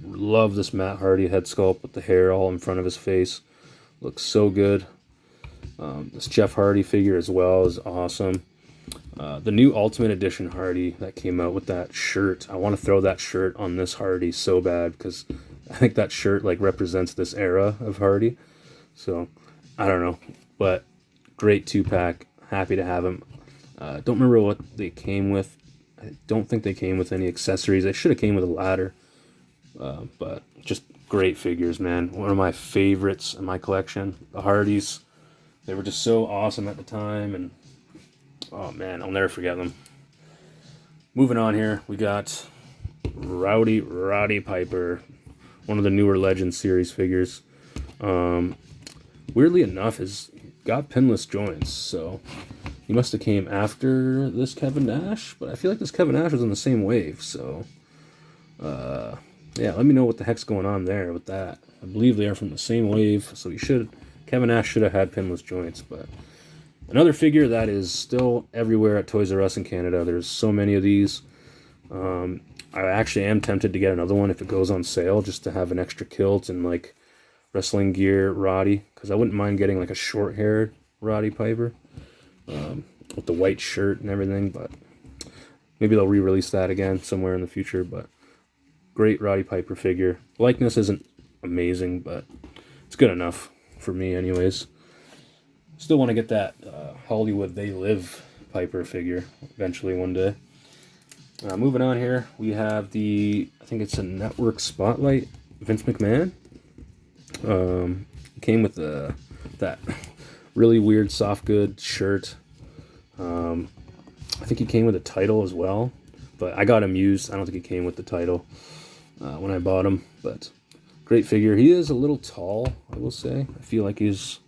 love this Matt Hardy head sculpt with the hair all in front of his face. Looks so good. This Jeff Hardy figure as well is awesome. The new Ultimate Edition Hardy that came out with that shirt. I want to throw that shirt on this Hardy so bad, because I think that shirt like represents this era of Hardy. So, I don't know. But great 2-pack. Happy to have them. Don't remember what they came with. I don't think they came with any accessories. They should have came with a ladder. But just great figures, man. One of my favorites in my collection. The Hardys. They were just so awesome at the time. And, oh, man, I'll never forget them. Moving on here, we got Roddy Piper. One of the newer Legends series figures. Weirdly enough, has got pinless joints, so he must have came after this Kevin Nash, but I feel like this Kevin Nash was in the same wave, so yeah, let me know what the heck's going on there with that. I believe they are from the same wave, so Kevin Nash should have had pinless joints. But another figure that is still everywhere at Toys R Us in Canada. There's so many of these. I actually am tempted to get another one if it goes on sale, just to have an extra kilt and like wrestling gear Roddy, because I wouldn't mind getting like a short-haired Roddy Piper with the white shirt and everything, but maybe they'll re-release that again somewhere in the future. But great Roddy Piper figure. Likeness isn't amazing, but it's good enough for me anyways. Still want to get that Hollywood They Live Piper figure eventually one day. Moving on here, we have I think it's a Network Spotlight Vince McMahon. Came with that really weird soft good shirt. I think he came with a title as well, but I got him used. I don't think he came with the title when I bought him, but great figure. He is a little tall, I will say. I feel like he's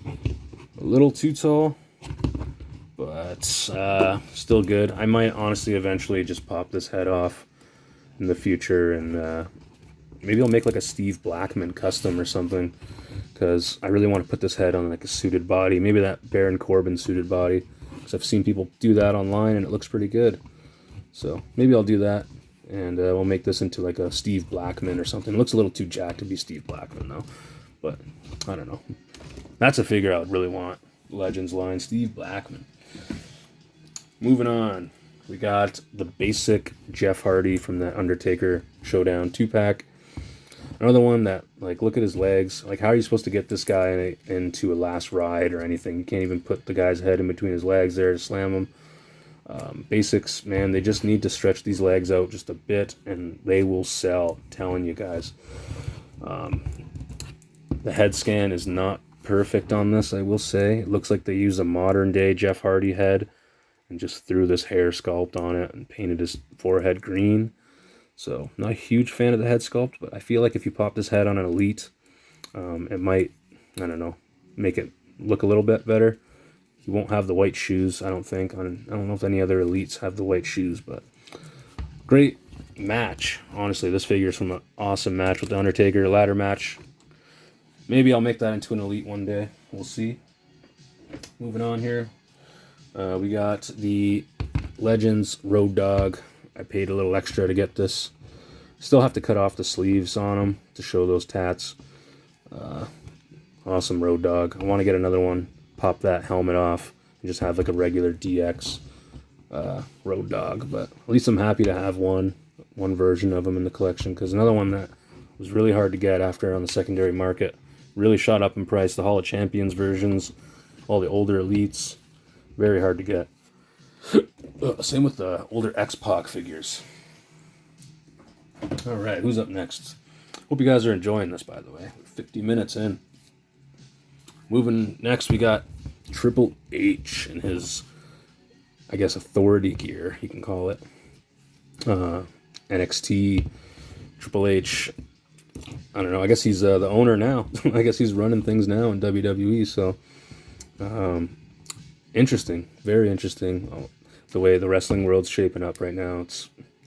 a little too tall, but still good. I might honestly eventually just pop this head off in the future, and maybe I'll make like a Steve Blackman custom or something, because I really want to put this head on like a suited body. Maybe that Baron Corbin suited body, because I've seen people do that online and it looks pretty good. So maybe I'll do that, and we'll make this into like a Steve Blackman or something. It looks a little too jacked to be Steve Blackman though, but I don't know. That's a figure I would really want. Legends line, Steve Blackman. Moving on, we got the basic Jeff Hardy from the Undertaker Showdown 2-pack. Another one that, like, look at his legs. Like, how are you supposed to get this guy into a last ride or anything? You can't even put the guy's head in between his legs there to slam him. Basics, man, they just need to stretch these legs out just a bit, and they will sell. I'm telling you guys. The head scan is not perfect on this, I will say. It looks like they used a modern-day Jeff Hardy head and just threw this hair sculpt on it and painted his forehead green. So, not a huge fan of the head sculpt, but I feel like if you pop this head on an Elite, it might, I don't know, make it look a little bit better. He won't have the white shoes, I don't think. I don't know if any other Elites have the white shoes, but great match. Honestly, this figure is from an awesome match with The Undertaker, ladder match. Maybe I'll make that into an Elite one day. We'll see. Moving on here, we got the Legends Road Dogg. I paid a little extra to get this. Still have to cut off the sleeves on them to show those tats. Awesome Road Dogg. I want to get another one, pop that helmet off, and just have like a regular DX Road Dogg. But at least I'm happy to have one version of him in the collection, because another one that was really hard to get after on the secondary market really shot up in price. The Hall of Champions versions, all the older elites, very hard to get. Same with the older X-Pac figures. All right, who's up next? Hope you guys are enjoying this, by the way. 50 minutes in. Moving next, we got Triple H in his, I guess, authority gear, you can call it. NXT, Triple H, I don't know, I guess he's the owner now. I guess he's running things now in WWE, so interesting, very interesting. The way the wrestling world's shaping up right now,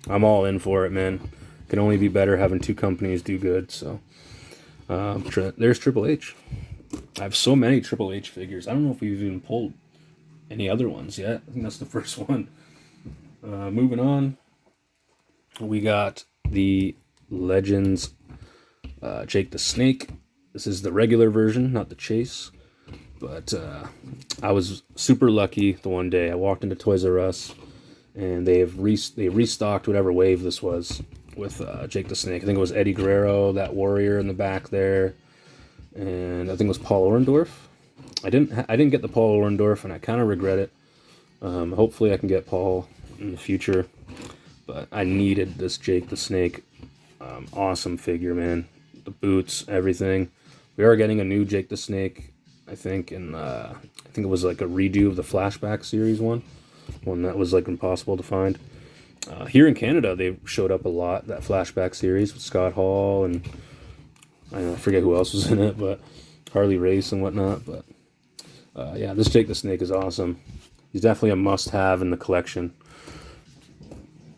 I'm all in for it, man. Can only be better having two companies do good. So there's Triple H. I have so many Triple H figures. I don't know if we've even pulled any other ones yet. I think that's the first one. Moving on, we got the Legends Jake the Snake. This is the regular version, not the Chase. But I was super lucky the one day. I walked into Toys R Us, and they restocked whatever wave this was with Jake the Snake. I think it was Eddie Guerrero, that warrior in the back there, and I think it was Paul Orndorff. I didn't get the Paul Orndorff, and I kind of regret it. Hopefully I can get Paul in the future, but I needed this Jake the Snake. Awesome figure, man. The boots, everything. We are getting a new Jake the Snake, I think, and I think it was like a redo of the Flashback series one that was like impossible to find. Here in Canada, they showed up a lot, that Flashback series with Scott Hall, and I forget who else was in it, but Harley Race and whatnot. But yeah, this Jake the Snake is awesome. He's definitely a must-have in the collection.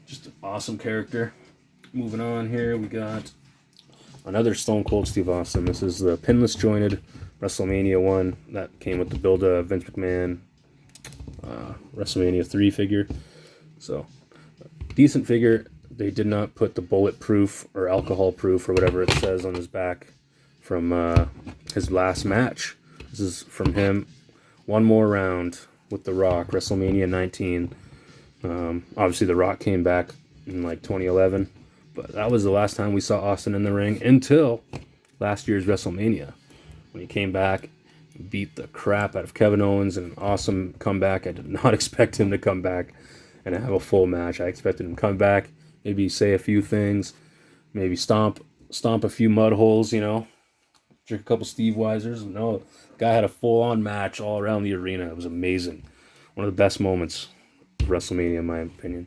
Just an awesome character. Moving on here, we got another Stone Cold Steve Austin. This is the pinless jointed WrestleMania 1 that came with the build Vince McMahon WrestleMania 3 figure. So, decent figure. They did not put the bulletproof or alcohol proof or whatever it says on his back from his last match. This is from him. One more round with The Rock, WrestleMania 19. Obviously, The Rock came back in like 2011, but that was the last time we saw Austin in the ring until last year's WrestleMania, when he came back, beat the crap out of Kevin Owens in an awesome comeback. I did not expect him to come back and have a full match. I expected him to come back, maybe say a few things, maybe stomp a few mud holes, drink a couple Steve Weisers. No, the guy had a full-on match all around the arena. It was amazing. One of the best moments of WrestleMania, in my opinion.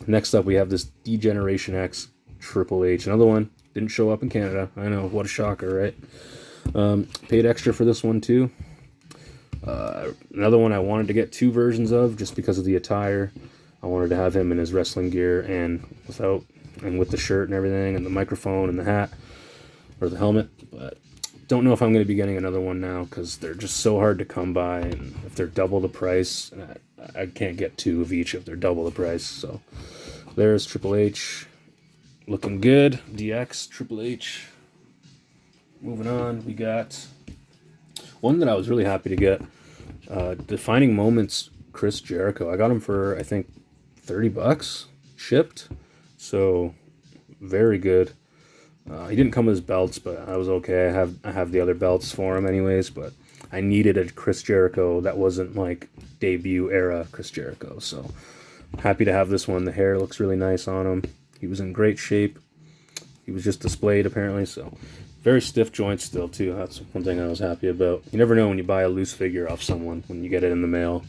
Next up, we have this D-Generation X Triple H. Another one. Didn't show up in Canada. I know, what a shocker, right? Paid extra for this one, too. Another one I wanted to get two versions of, just because of the attire. I wanted to have him in his wrestling gear and with the shirt and everything, and the microphone and the hat, or the helmet. But don't know if I'm going to be getting another one now, because they're just so hard to come by, and if they're double the price, I can't get two of each if they're double the price. So there's Triple H. Looking good. DX, Triple H. Moving on, we got one that I was really happy to get. Defining Moments, Chris Jericho. I got him for, I think, $30 shipped. So, very good. He didn't come with his belts, but I was okay. I have the other belts for him anyways, but I needed a Chris Jericho that wasn't like debut era Chris Jericho. So, happy to have this one. The hair looks really nice on him. He was in great shape. He was just displayed, apparently, so very stiff joints still, too. That's one thing I was happy about. You never know when you buy a loose figure off someone, when you get it in the mail,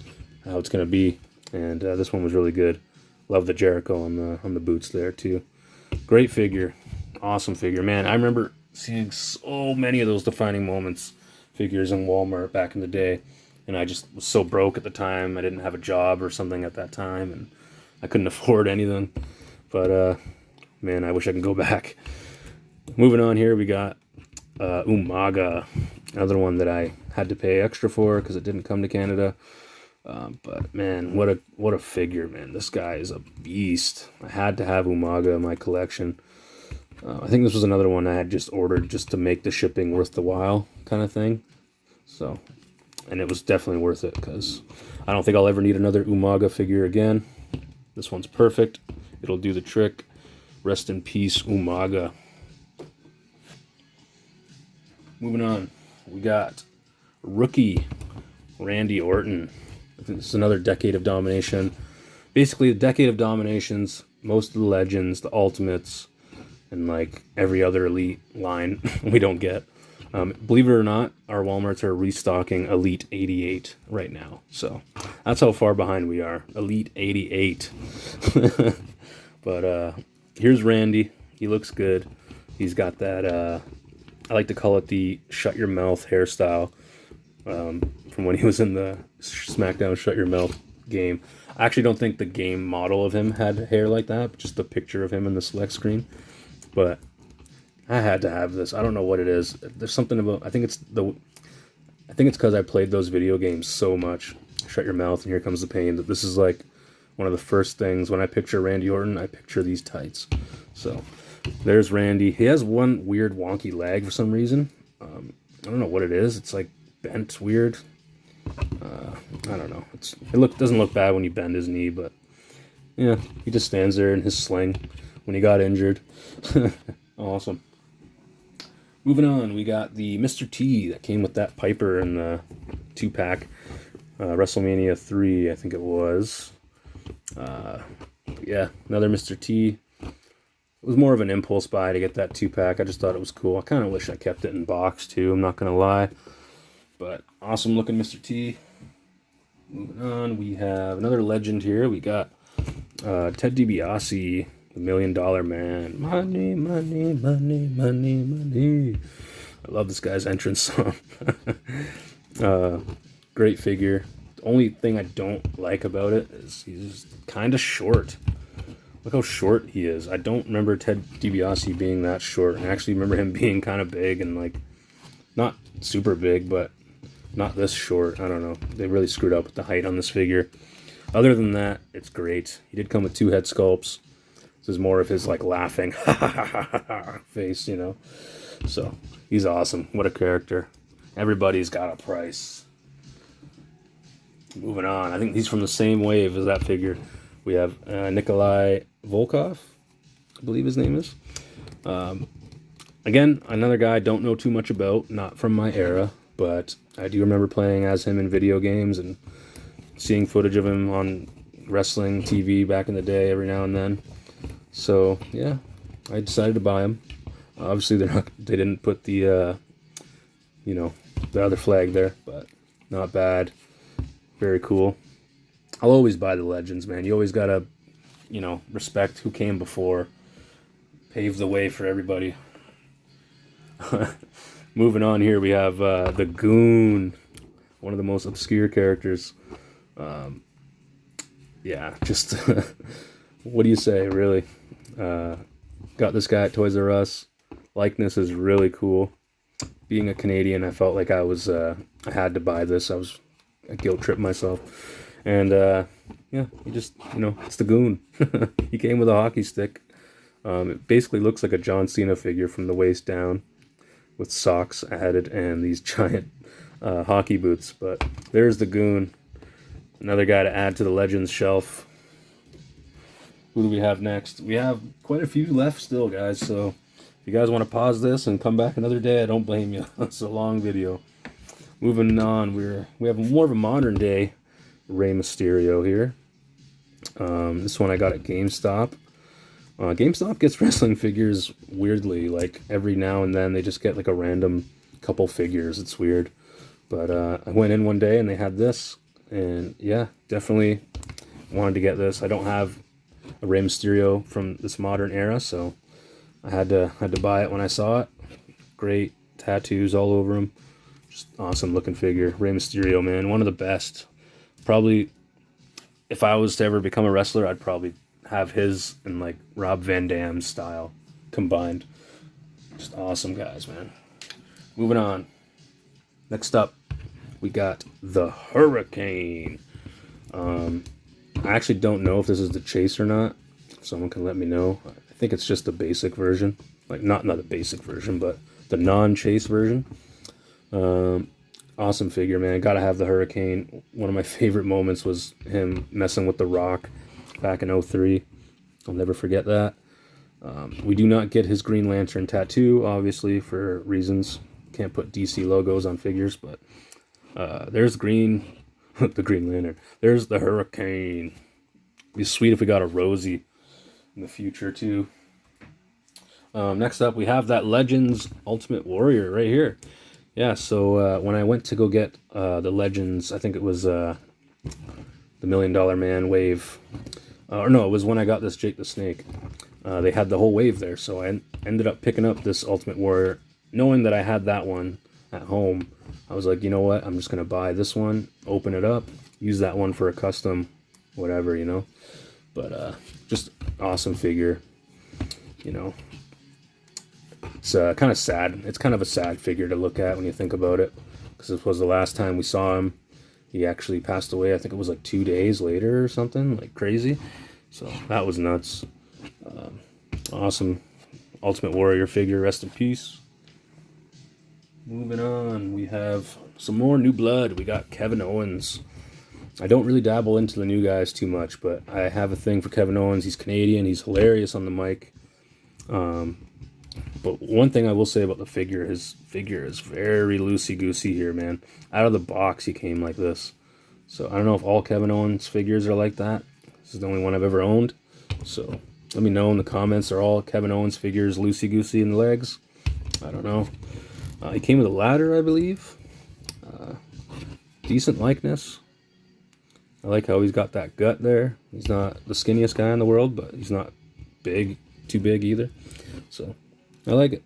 how it's going to be. And this one was really good. Love the Jericho on the boots there, too. Great figure. Awesome figure. Man, I remember seeing so many of those Defining Moments figures in Walmart back in the day, and I just was so broke at the time. I didn't have a job or something at that time, and I couldn't afford anything. But, man, I wish I could go back. Moving on here, we got Umaga, another one that I had to pay extra for because it didn't come to Canada. But, man, what a figure, man. This guy is a beast. I had to have Umaga in my collection. I think this was another one I had just ordered just to make the shipping worth the while kind of thing. So, and it was definitely worth it because I don't think I'll ever need another Umaga figure again. This one's perfect. It'll do the trick. Rest in peace, Umaga. Moving on, we got rookie Randy Orton. I think this is another Decade of Domination. Basically, a Decade of Dominations, most of the Legends, the Ultimates, and like every other Elite line we don't get. Believe it or not, our Walmarts are restocking Elite 88 right now. So that's how far behind we are. Elite 88. But here's Randy. He looks good. He's got that, I like to call it the shut your mouth hairstyle from when he was in the SmackDown Shut Your Mouth game. I actually don't think the game model of him had hair like that, but just the picture of him in the select screen. But I had to have this. I don't know what it is. There's something about, I think it's because I played those video games so much. Shut Your Mouth and Here Comes the Pain. That this is like one of the first things when I picture Randy Orton, I picture these tights. So there's Randy. He has one weird wonky leg for some reason. I don't know what it is. It's like bent weird. I don't know. Doesn't look bad when you bend his knee, but yeah, he just stands there in his sling when he got injured. Awesome. Moving on, we got the Mr. T that came with that Piper in the 2-pack. WrestleMania 3, I think it was. Yeah, another Mr. T. It was more of an impulse buy to get that 2-pack. I just thought it was cool. I kind of wish I kept it in box too, I'm not going to lie. But awesome looking Mr. T. Moving on, we have another legend here. We got Ted DiBiase, the $1 Million Man. Money, money, money, money, money. I love this guy's entrance song. Great figure. The only thing I don't like about it is he's kind of short. Look how short he is. I don't remember Ted DiBiase being that short. I actually remember him being kind of big and like not super big, but not this short. I don't know. They really screwed up with the height on this figure. Other than that, it's great. He did come with 2 head sculpts. This is more of his like laughing face, you know. So he's awesome. What a character. Everybody's got a price. Moving on. I think he's from the same wave as that figure. We have Nikolai Volkov, I believe his name is. Again, another guy I don't know too much about, not from my era, but I do remember playing as him in video games and seeing footage of him on wrestling TV back in the day every now and then. So, yeah, I decided to buy him. Obviously, they didn't put the, the other flag there, but not bad. Very cool. I'll always buy the Legends, man. You always gotta, respect who came before. Pave the way for everybody. Moving on here, we have the Goon. One of the most obscure characters. Yeah, just, what do you say, really? Got this guy at Toys R Us. Likeness is really cool. Being a Canadian, I felt like I had to buy this. I guilt tripped myself. And, yeah, he just, it's the Goon. He came with a hockey stick. It basically looks like a John Cena figure from the waist down with socks added and these giant hockey boots. But there's the Goon. Another guy to add to the Legends shelf. Who do we have next? We have quite a few left still, guys. So if you guys want to pause this and come back another day, I don't blame you. It's a long video. Moving on, we have more of a modern day Rey Mysterio here. This one I got at GameStop. GameStop gets wrestling figures weirdly, like every now and then they just get like a random couple figures. It's weird. But I went in one day and they had this, and yeah, definitely wanted to get this. I don't have a Rey Mysterio from this modern era, so I had to buy it when I saw it. Great tattoos all over him. Just awesome looking figure. Rey Mysterio, man, one of the best. Probably, if I was to ever become a wrestler, I'd probably have his and like Rob Van Dam's style combined. Just awesome guys, man. Moving on. Next up, we got the Hurricane. I actually don't know if this is the chase or not. Someone can let me know. I think it's just the basic version. Like not the basic version, but the non-chase version. Awesome figure, man. Gotta have the Hurricane. One of my favorite moments was him messing with The Rock back in 03. I'll never forget that. We do not get his Green Lantern tattoo, obviously, for reasons. can't put DC logos on figures, but there's Green, the Green Lantern. There's the Hurricane. It'd be sweet if we got a Rosie in the future too. Next up, we have that Legends Ultimate Warrior right here. Yeah, so when I went to go get the Legends, I think it was the $1 Million Man wave. Or no, it was when I got this Jake the Snake. They had the whole wave there, so I ended up picking up this Ultimate Warrior. Knowing that I had that one at home, I was like, you know what, I'm just going to buy this one, open it up, use that one for a custom, whatever, you know. But just awesome figure, you know. It's kind of sad. It's kind of a sad figure to look at when you think about it, because this was the last time we saw him. He actually passed away, I think it was like 2 days later or something, like crazy. So that was nuts. Awesome Ultimate Warrior figure, rest in peace. Moving on, we have some more new blood. We got Kevin Owens. I don't really dabble into the new guys too much, but I have a thing for Kevin Owens. He's Canadian. He's hilarious on the mic. But one thing I will say about the figure, his figure is very loosey-goosey here, man. Out of the box, he came like this. So I don't know if all Kevin Owens figures are like that. This is the only one I've ever owned. So let me know in the comments, are all Kevin Owens figures loosey-goosey in the legs? I don't know. He came with a ladder, I believe. Decent likeness. I like how he's got that gut there. He's not the skinniest guy in the world, but he's not big, too big either. So I like it.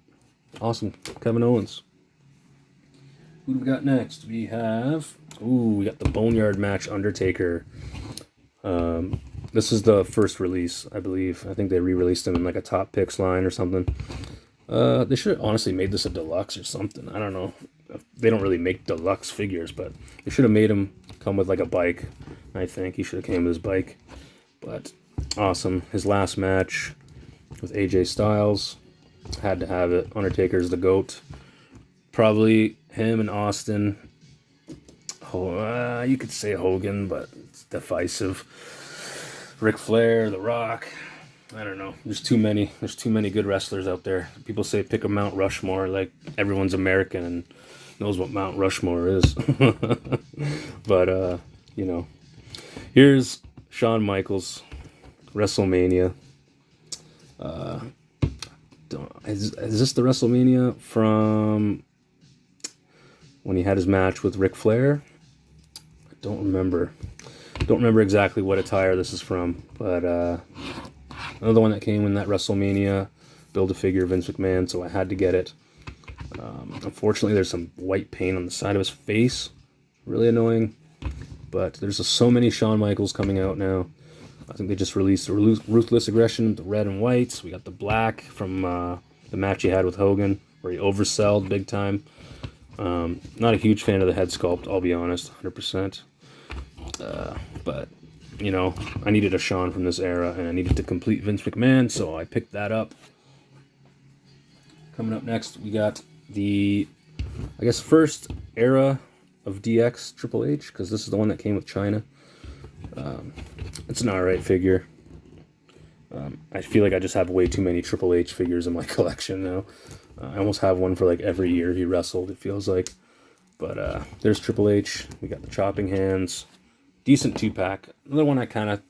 Awesome. Kevin Owens. Who do we got next? We have... we got the Boneyard Match Undertaker. This is the first release, I believe. I think they re-released him in like a Top Picks line or something. They should have honestly made this a deluxe or something. I don't know. They don't really make deluxe figures, but they should have made him come with like a bike. I think he should have came with his bike. But awesome. His last match with AJ Styles. Had to have it. Undertaker's the GOAT. Probably him and Austin. You could say Hogan, but it's divisive. Ric Flair, The Rock. I don't know. There's too many. There's too many good wrestlers out there. People say pick a Mount Rushmore, like everyone's American and knows what Mount Rushmore is. But you know, here's Shawn Michaels, WrestleMania. Is this the WrestleMania from when he had his match with Ric Flair? I don't remember. Don't remember exactly what attire this is from, but another one that came in that WrestleMania Build-A-Figure Vince McMahon, so I had to get it. Unfortunately, there's some white paint on the side of his face. Really annoying. But there's so many Shawn Michaels coming out now. I think they just released the Ruthless Aggression, the red and whites. We got the black from the match he had with Hogan, where he oversold big time. Not a huge fan of the head sculpt, I'll be honest, 100%. But, you know, I needed a Shawn from this era, and I needed to complete Vince McMahon, so I picked that up. Coming up next, we got the, I guess, first era of DX Triple H, because this is the one that came with China. It's an alright figure. I feel like I just have way too many Triple H figures in my collection now. I almost have one for like every year he wrestled, it feels like. But there's Triple H. We got the chopping hands. Decent 2-pack. Another one I kind of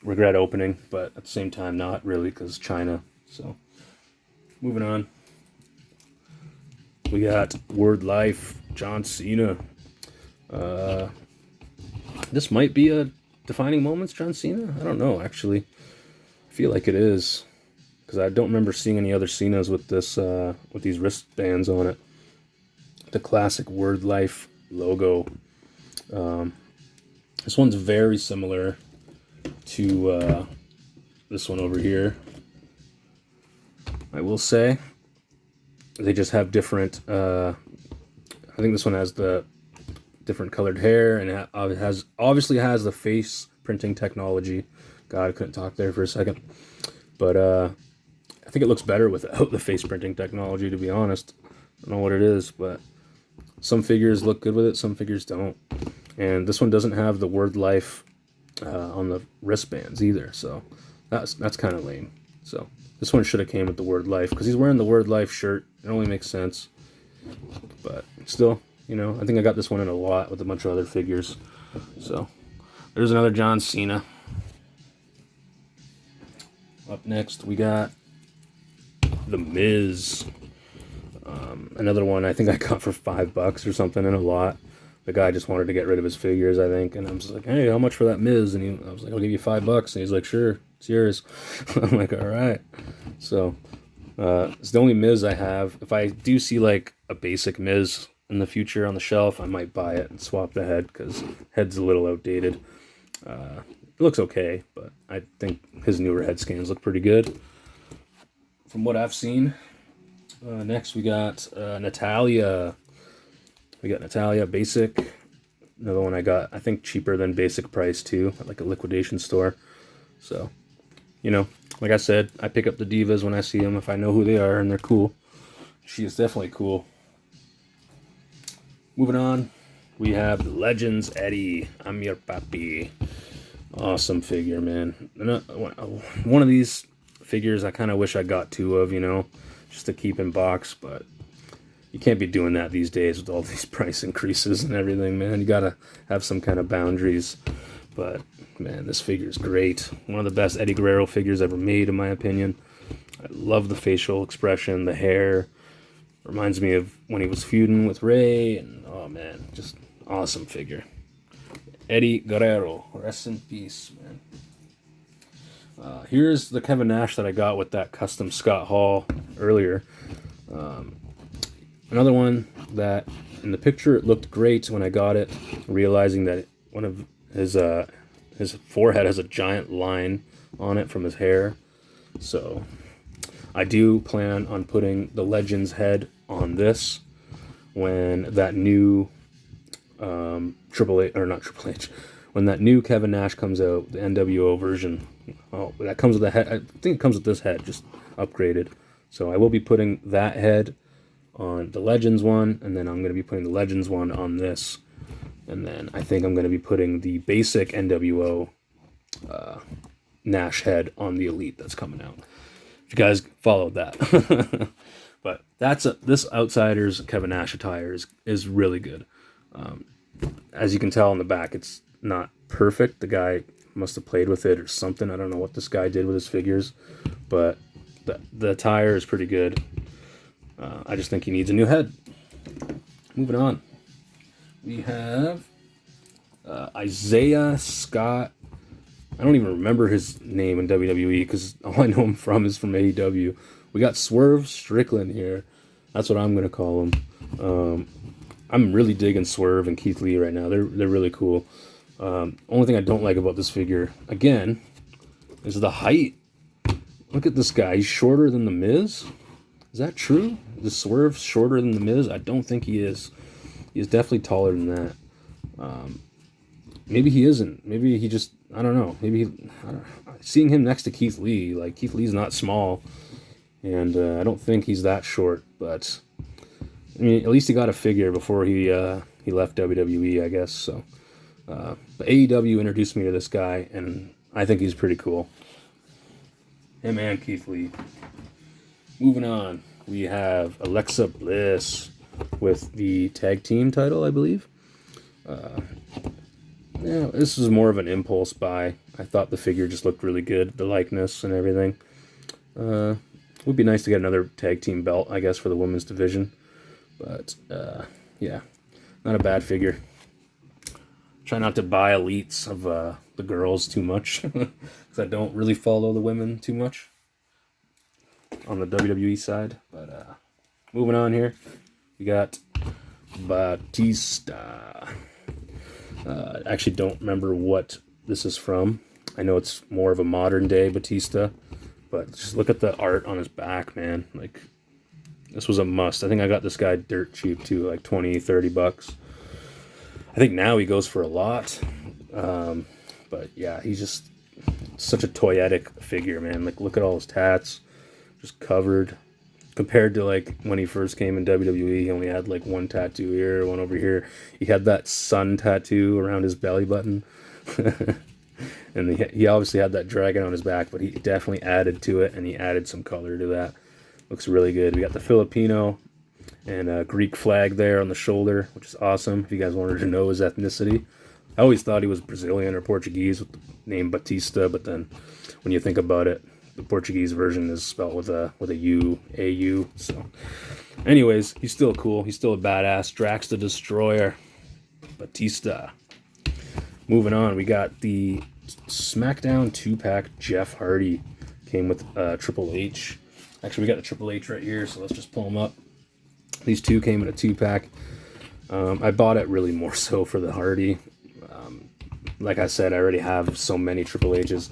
regret opening, but at the same time not really, because China. So, moving on. We got Word Life, John Cena. This might be a defining moments John Cena? I don't know, actually. I feel like it is, because I don't remember seeing any other Cenas with this, with these wristbands on it. The classic Word Life logo. This one's very similar to this one over here, I will say. They just have different, I think this one has the different colored hair, and it obviously has the face printing technology. God, I couldn't talk there for a second. But I think it looks better without the face printing technology, to be honest. I don't know what it is, but some figures look good with it, some figures don't. And this one doesn't have the Word Life on the wristbands either, so that's kind of lame. So this one should have came with the Word Life, because he's wearing the Word Life shirt. It only makes sense. But still, you know, I think I got this one in a lot with a bunch of other figures. So there's another John Cena. Up next, we got The Miz. Another one I think I got for $5 or something in a lot. The guy just wanted to get rid of his figures, I think, and I was like, "Hey, how much for that Miz?" And I was like, "I'll give you $5." And he's like, "Sure, it's yours." I'm like, "All right." So it's the only Miz I have. If I do see like a basic Miz in the future on the shelf, I might buy it and swap the head because head's a little outdated. It looks okay, but I think his newer head scans look pretty good from what I've seen. Next, we got Natalia. We got Natalia Basic. Another one I got, I think, cheaper than basic price, too, at like a liquidation store. So, you know, like I said, I pick up the divas when I see them if I know who they are and they're cool. She is definitely cool. Moving on, we have Legends Eddie. I'm your papi. Awesome figure, man. One of these figures I kind of wish I got two of, you know, just to keep in box, but you can't be doing that these days with all these price increases and everything, man. You gotta have some kind of boundaries. But, man, this figure is great. One of the best Eddie Guerrero figures ever made, in my opinion. I love the facial expression, the hair. Reminds me of when he was feuding with Ray. And, oh, man, just awesome figure. Eddie Guerrero. Rest in peace, man. Here's the Kevin Nash that I got with that custom Scott Hall earlier. Another one that in the picture it looked great when I got it, realizing that one of his forehead has a giant line on it from his hair. So I do plan on putting the Legends head on this when that new Triple H, or not Triple H, when that new Kevin Nash comes out, the NWO version. Oh, that comes with the head. I think it comes with this head, just upgraded. So I will be putting that head on the Legends one, and then I'm going to be putting the Legends one on this. And then I think I'm going to be putting the basic NWO Nash head on the Elite that's coming out. If you guys followed that. But this Outsiders Kevin Nash attire is really good. As you can tell on the back, it's not perfect. The guy must have played with it or something. I don't know what this guy did with his figures, but the attire is pretty good. I just think he needs a new head. Moving on. We have Isaiah Scott. I don't even remember his name in WWE because all I know him from is from AEW. We got Swerve Strickland here. That's what I'm going to call him. I'm really digging Swerve and Keith Lee right now. They're really cool. Only thing I don't like about this figure, again, is the height. Look at this guy. He's shorter than The Miz. Is that true? Is Swerve shorter than The Miz? I don't think he is. He is definitely taller than that. Maybe he isn't. Maybe he just, I don't know. Seeing him next to Keith Lee, like Keith Lee's not small. And I don't think he's that short. But, I mean, at least he got a figure before he left WWE, I guess. So, but AEW introduced me to this guy, and I think he's pretty cool. Him and Keith Lee. Moving on, we have Alexa Bliss with the tag team title, I believe. Yeah, this was more of an impulse buy. I thought the figure just looked really good, the likeness and everything. It would be nice to get another tag team belt, I guess, for the women's division. But, yeah, not a bad figure. Try not to buy elites of the girls too much, because I don't really follow the women too much on the WWE side. But moving on here, we got Batista. I actually don't remember what this is from. I know it's more of a modern day Batista, but just look at the art on his back, man. Like, this was a must. I think I got this guy dirt cheap too, like $20-$30. I think now he goes for a lot. But yeah, he's just such a toyetic figure, man. Like, look at all his tats, just covered. Compared to like when he first came in WWE, he only had like one tattoo here, one over here. He had that sun tattoo around his belly button. And he obviously had that dragon on his back, but he definitely added to it, and he added some color to that. Looks really good. We got the Filipino and a Greek flag there on the shoulder, which is awesome. If you guys wanted to know his ethnicity, I always thought he was Brazilian or Portuguese with the name Batista, but then when you think about it, the Portuguese version is spelled with a U, A-U. So, anyways, he's still cool. He's still a badass. Drax the Destroyer, Batista. Moving on, we got the SmackDown 2-pack Jeff Hardy. Came with Triple H. Actually, we got the Triple H right here, so let's just pull them up. These two came in a 2-pack. I bought it really more so for the Hardy. Like I said, I already have so many Triple H's,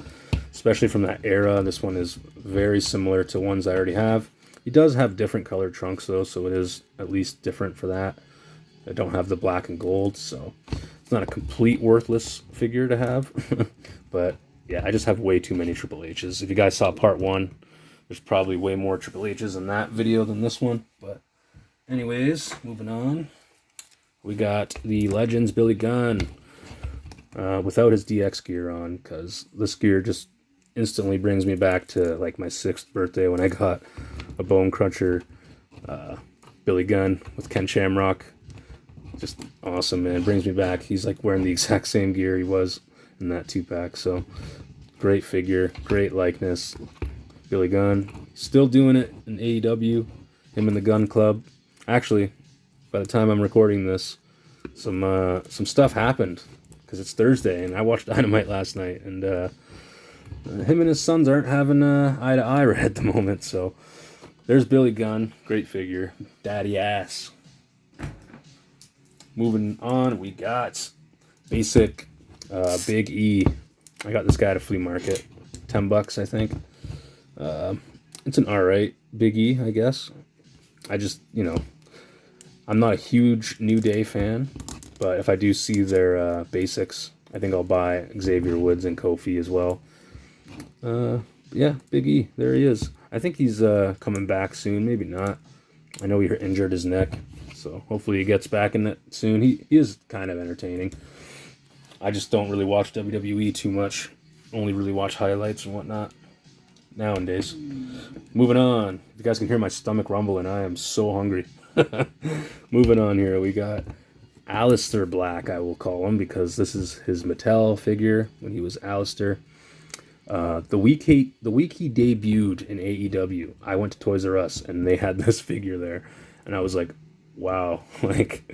especially from that era. This one is very similar to ones I already have. He does have different colored trunks, though, so it is at least different for that. I don't have the black and gold, so it's not a complete worthless figure to have. But, yeah, I just have way too many Triple H's. If you guys saw part 1, there's probably way more Triple H's in that video than this one. But, anyways, moving on. We got the Legends Billy Gunn. Without his DX gear on, because this gear just instantly brings me back to like my 6th birthday when I got a Bone Cruncher Billy Gunn with Ken Shamrock. Just awesome, man. Brings me back. He's like wearing the exact same gear he was in that 2-pack. So great figure, great likeness. Billy Gunn still doing it in AEW. Him and the Gun Club. Actually, by the time I'm recording this, some stuff happened. Because it's Thursday, and I watched Dynamite last night, and him and his sons aren't having eye-to-eye right at the moment, so there's Billy Gunn, great figure, daddy ass. Moving on, we got basic Big E. I got this guy at a flea market, $10, I think. It's an alright Big E, I guess. I just, I'm not a huge New Day fan. But if I do see their basics, I think I'll buy Xavier Woods and Kofi as well. Yeah, Big E, there he is. I think he's coming back soon, maybe not. I know he injured his neck, so hopefully he gets back in it soon. He is kind of entertaining. I just don't really watch WWE too much. Only really watch highlights and whatnot nowadays. Moving on. If you guys can hear my stomach rumbling, I am so hungry. Moving on here, we got Aleister Black, I will call him, because this is his Mattel figure when he was Aleister. The week he debuted in AEW, I went to Toys R Us and they had this figure there, and I was like, wow, like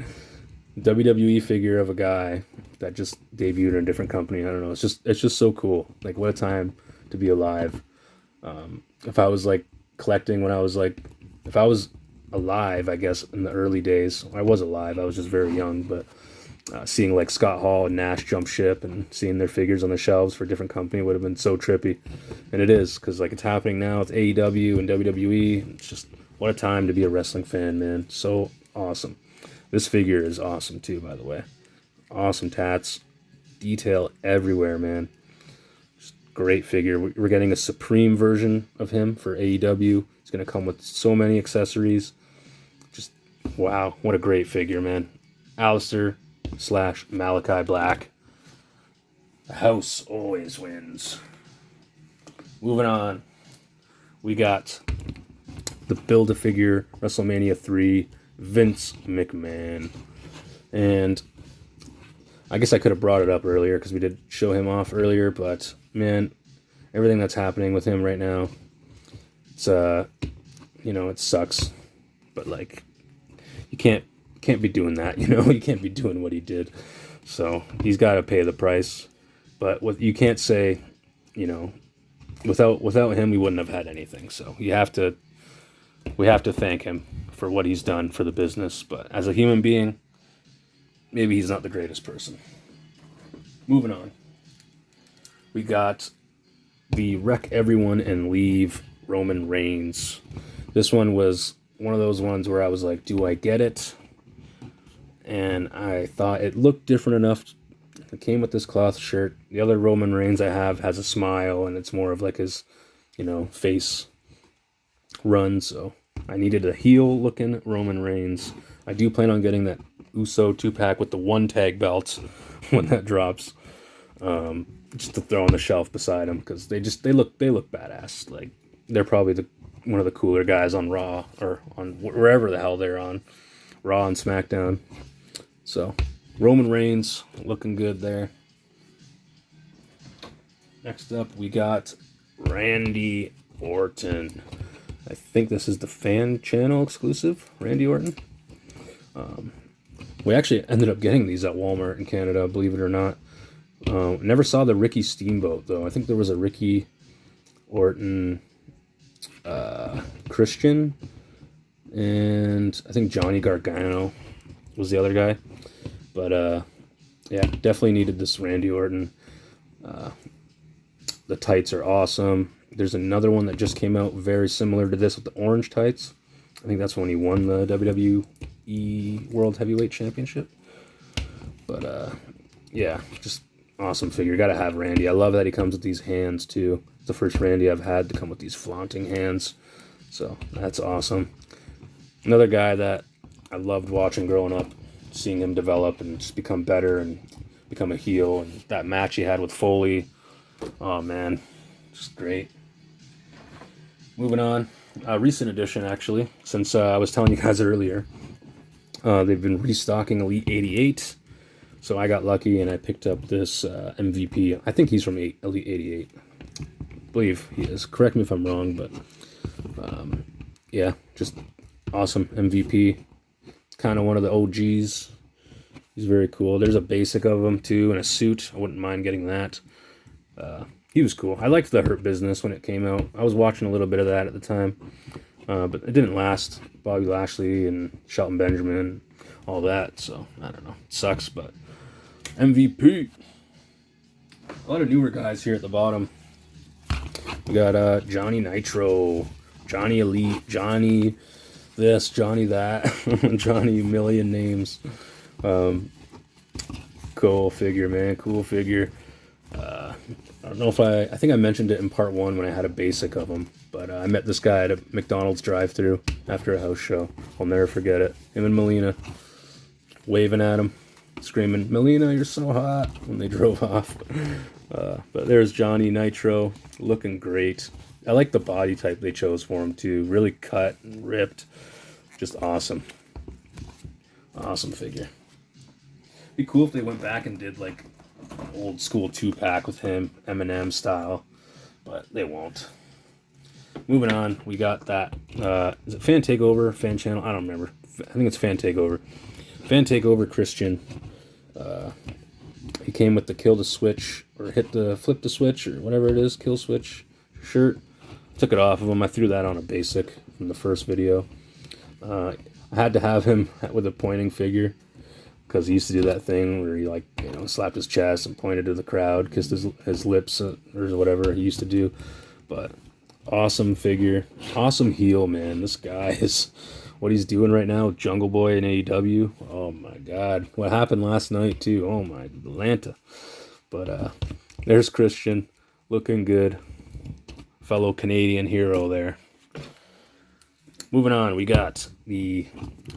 WWE figure of a guy that just debuted in a different company. I don't know, it's just so cool. Like, what a time to be alive. If I was like collecting when I was like, if I was alive, I guess, in the early days. I was alive, I was just very young, but seeing like Scott Hall and Nash jump ship and seeing their figures on the shelves for a different company would have been so trippy. And it is, because like it's happening now with AEW and WWE. It's just, what a time to be a wrestling fan, man. So awesome. This figure is awesome too, by the way. Awesome tats. Detail everywhere, man. Just great figure. We're getting a Supreme version of him for AEW. It's going to come with so many accessories. Just, wow, what a great figure, man. Aleister / Malachi Black. The house always wins. Moving on. We got the Build-A-Figure WrestleMania 3 Vince McMahon. And I guess I could have brought it up earlier because we did show him off earlier, but man, everything that's happening with him right now, it's it sucks. But like, you can't be doing that, you can't be doing what he did. So he's got to pay the price. But what you can't say, without him we wouldn't have had anything. So we have to thank him for what he's done for the business. But as a human being, maybe he's not the greatest person. Moving on. We got the Wreck Everyone and Leave Roman Reigns. This one was one of those ones where I was like, do I get it? And I thought it looked different enough. It came with this cloth shirt. The other Roman Reigns I have has a smile, and it's more of like his, face run. So I needed a heel-looking Roman Reigns. I do plan on getting that Uso 2-pack with the one tag belt when that drops, just to throw on the shelf beside him, because they look badass. Like, they're probably the one of the cooler guys on Raw, or on wherever the hell they're on, Raw and SmackDown. So, Roman Reigns looking good there. Next up, we got Randy Orton. I think this is the fan channel exclusive, Randy Orton. We actually ended up getting these at Walmart in Canada, believe it or not. Never saw the Ricky Steamboat, though. I think there was a Ricky Orton, Christian, and I think Johnny Gargano was the other guy. But, yeah, definitely needed this Randy Orton. The tights are awesome. There's another one that just came out very similar to this with the orange tights. I think that's when he won the WWE World Heavyweight Championship. But, yeah, just awesome figure. Gotta have Randy. I love that he comes with these hands, too. It's the first Randy I've had to come with these flaunting hands. So, that's awesome. Another guy that I loved watching growing up, seeing him develop and just become better and become a heel. And that match he had with Foley, oh, man, just great. Moving on. Recent edition, actually, since I was telling you guys earlier. They've been restocking Elite 88. So I got lucky and I picked up this MVP. I think he's from Elite 88. I believe he is. Correct me if I'm wrong, but yeah, just awesome MVP. Kind of one of the OGs. He's very cool. There's a basic of him too and a suit. I wouldn't mind getting that. He was cool. I liked the Hurt Business when it came out. I was watching a little bit of that at the time, but it didn't last. Bobby Lashley and Shelton Benjamin, all that. So I don't know. It sucks, but MVP. A lot of newer guys here at the bottom. We got Johnny Nitro, Johnny Elite, Johnny this, Johnny that, Johnny million names. Cool figure, man. Cool figure. I don't know if I think I mentioned it in part 1 when I had a basic of him, but I met this guy at a McDonald's drive-thru after a house show. I'll never forget it. Him and Melina waving at him, screaming, "Melina, you're so hot," when they drove off. But there's Johnny Nitro, looking great. I like the body type they chose for him too. Really cut and ripped. Just awesome. Awesome figure. Be cool if they went back and did like old school 2-pack with him, Eminem style, but they won't. Moving on, we got that. Is it Fan Takeover? Fan Channel? I don't remember. I think it's Fan Takeover. Fan Takeover Christian. He came with the kill the switch, or flip the switch, or whatever it is, kill switch shirt. Took it off of him. I threw that on a basic from the first video. I had to have him with a pointing figure, because he used to do that thing where he slapped his chest and pointed to the crowd, kissed his lips, or whatever he used to do. But awesome figure, awesome heel, man. This guy is what he's doing right now with Jungle Boy and AEW. Oh my God, what happened last night too? Oh my Atlanta. But there's Christian, looking good, fellow Canadian hero there. Moving on, we got the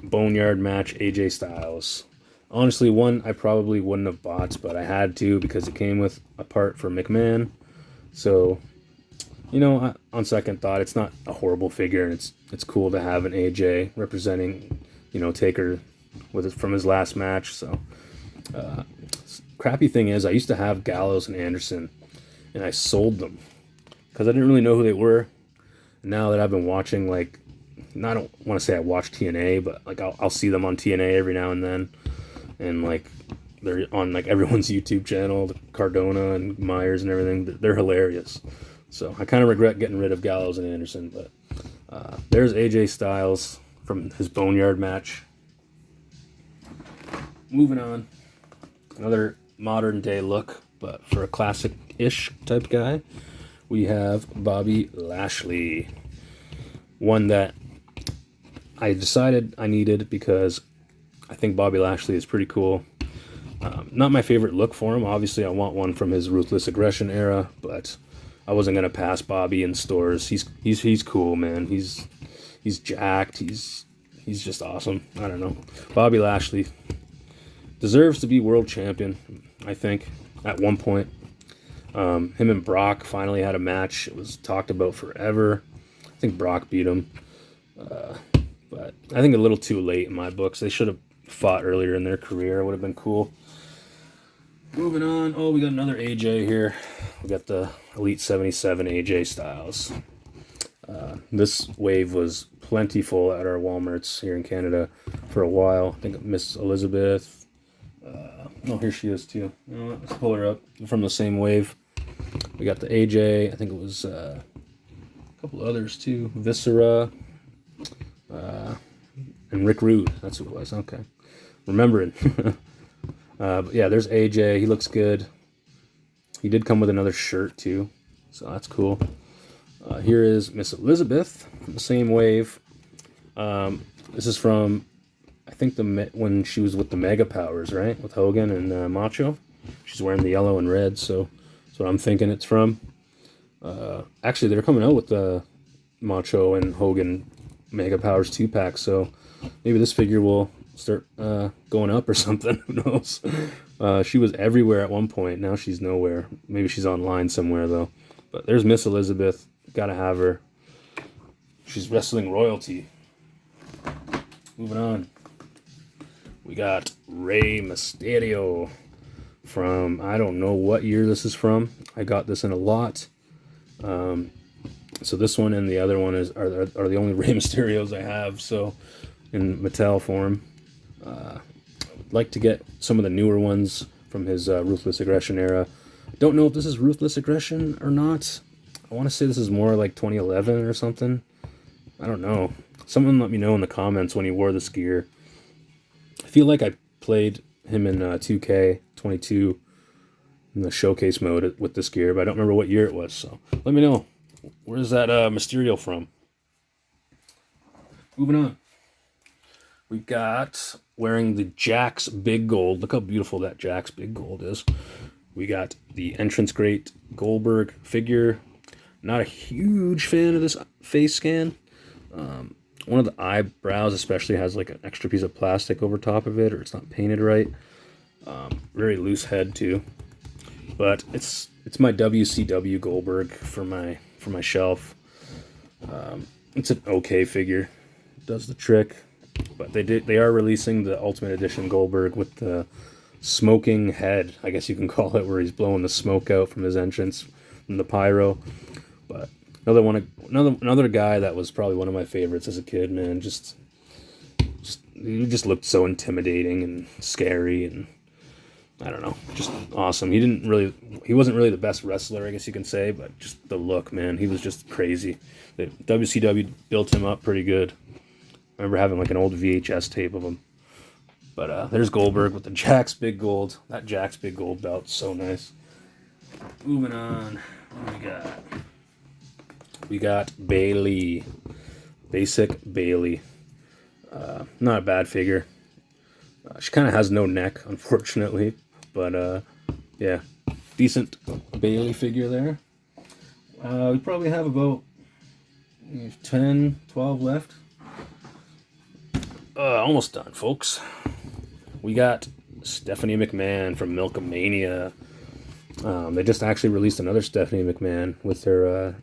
Boneyard match, AJ Styles. Honestly, one I probably wouldn't have bought, but I had to because it came with a part for McMahon. So, on second thought, it's not a horrible figure, and it's cool to have an AJ representing, Taker from his last match. So, crappy thing is, I used to have Gallows and Anderson, and I sold them because I didn't really know who they were. And now that I've been watching, I don't want to say I watch TNA, but I'll see them on TNA every now and then. And they're on everyone's YouTube channel, the Cardona and Myers and everything. They're hilarious. So I kind of regret getting rid of Gallows and Anderson, but there's AJ Styles from his Boneyard match. Moving on, another modern day look, but for a classic-ish type guy, we have Bobby Lashley. One that I decided I needed because I think Bobby Lashley is pretty cool. Not my favorite look for him. Obviously, I want one from his Ruthless Aggression era, but I wasn't gonna pass Bobby in stores. He's cool, man. He's jacked. He's just awesome. I don't know. Bobby Lashley deserves to be world champion, I think, at one point. Him and Brock finally had a match. It was talked about forever. think Brock beat him. But I think a little too late in my books. They should have fought earlier in their career. It would have been cool. Moving on. Oh, we got another AJ here. We got the Elite 77 AJ Styles. This wave was plentiful at our Walmarts here in Canada for a while. I think Miss Elizabeth. Oh, here she is too. Let's pull her up from the same wave. We got the AJ. I think it was a couple others too. Viscera. And Rick Rude. That's who it was. Okay. Remembering. But yeah, there's AJ. He looks good. He did come with another shirt too. So that's cool. Here is Miss Elizabeth from the same wave. This is from, I think, when she was with the Mega Powers, right? With Hogan and Macho. She's wearing the yellow and red, so that's what I'm thinking it's from. Actually, they're coming out with the Macho and Hogan Mega Powers 2-pack, so maybe this figure will start going up or something. Who knows? She was everywhere at one point. Now she's nowhere. Maybe she's online somewhere, though. But there's Miss Elizabeth. Gotta have her. She's wrestling royalty. Moving on. We got Rey Mysterio from, I don't know what year this is from. I got this in a lot. So this one and the other one are the only Rey Mysterios I have. So in Mattel form. I'd like to get some of the newer ones from his Ruthless Aggression era. Don't know if this is Ruthless Aggression or not. I want to say this is more like 2011 or something. I don't know. Someone let me know in the comments when he wore this gear. I feel like I played him in 2K22 in the showcase mode with this gear, but I don't remember what year it was. So let me know. Where's that Mysterio from? Moving on. We got wearing the Jax Big Gold. Look how beautiful that Jax Big Gold is. We got the Entrance Great Goldberg figure. Not a huge fan of this face scan. One of the eyebrows especially has like an extra piece of plastic over top of it, or it's not painted right. Very loose head too. But it's my WCW Goldberg for my shelf. It's an okay figure. It does the trick. But they are releasing the Ultimate Edition Goldberg with the smoking head, I guess you can call it, where he's blowing the smoke out from his entrance from the pyro. But another guy that was probably one of my favorites as a kid, man. He just looked so intimidating and scary, and I don't know, just awesome. He wasn't really the best wrestler, I guess you can say, but just the look, man. He was just crazy. The WCW built him up pretty good. I remember having like an old VHS tape of him. But there's Goldberg with the Jax Big Gold. That Jax Big Gold belt's so nice. Moving on. What do we got? We got Bayley. Basic Bayley. Not a bad figure. She kind of has no neck, unfortunately. But, yeah. Decent Bayley figure there. We probably have about 10, 12 left. Almost done, folks. We got Stephanie McMahon from Milkamania. They just actually released another Stephanie McMahon with her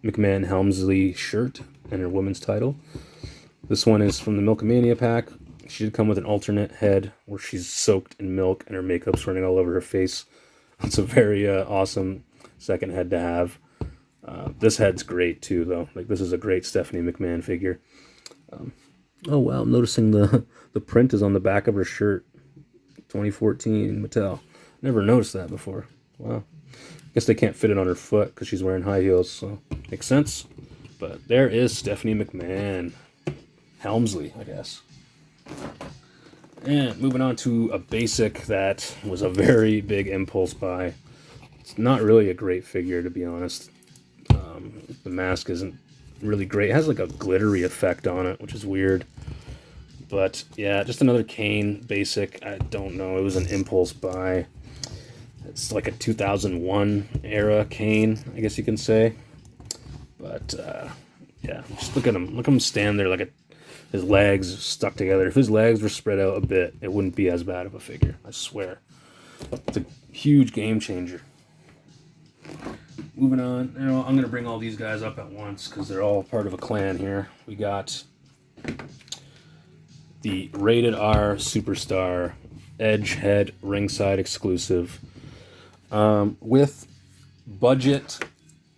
McMahon Helmsley shirt and her women's title. This one is from the Milkamania pack. She did come with an alternate head where she's soaked in milk and her makeup's running all over her face. It's a very awesome second head to have. This head's great too, though. Like, this is a great Stephanie McMahon figure. Oh wow, I'm noticing the print is on the back of her shirt. 2014 Mattel. Never noticed that before. Wow. Guess they can't fit it on her foot because she's wearing high heels, so makes sense. But there is Stephanie McMahon. Helmsley, I guess. And moving on to a basic that was a very big impulse buy. It's not really a great figure, to be honest. The mask isn't really great. It has like a glittery effect on it, which is weird. But yeah, just another Kane basic. I don't know. It was an impulse buy. It's like a 2001 era Kane, I guess you can say. But yeah, just look at him. Look at him stand there like his legs stuck together. If his legs were spread out a bit, it wouldn't be as bad of a figure. I swear. It's a huge game changer. Moving on, you know, I'm gonna bring all these guys up at once because they're all part of a clan here. We got the Rated R Superstar Edge Head ringside exclusive with budget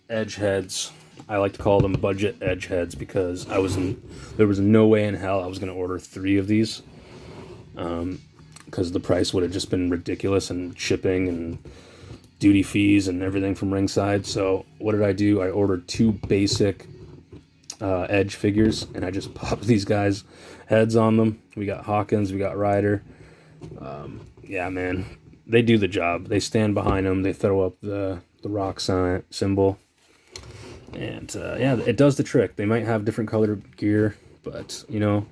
edge heads. I like to call them budget edge heads because there was no way in hell I was going to order 3 of these because the price would have just been ridiculous, and shipping and duty fees and everything from ringside. So what did I do? I ordered 2 basic edge figures, and I just popped these guys' heads on them. We got Hawkins, we got Ryder. Yeah, man, they do the job. They stand behind them. They throw up the rock symbol. And yeah, it does the trick. They might have different colored gear, but you know,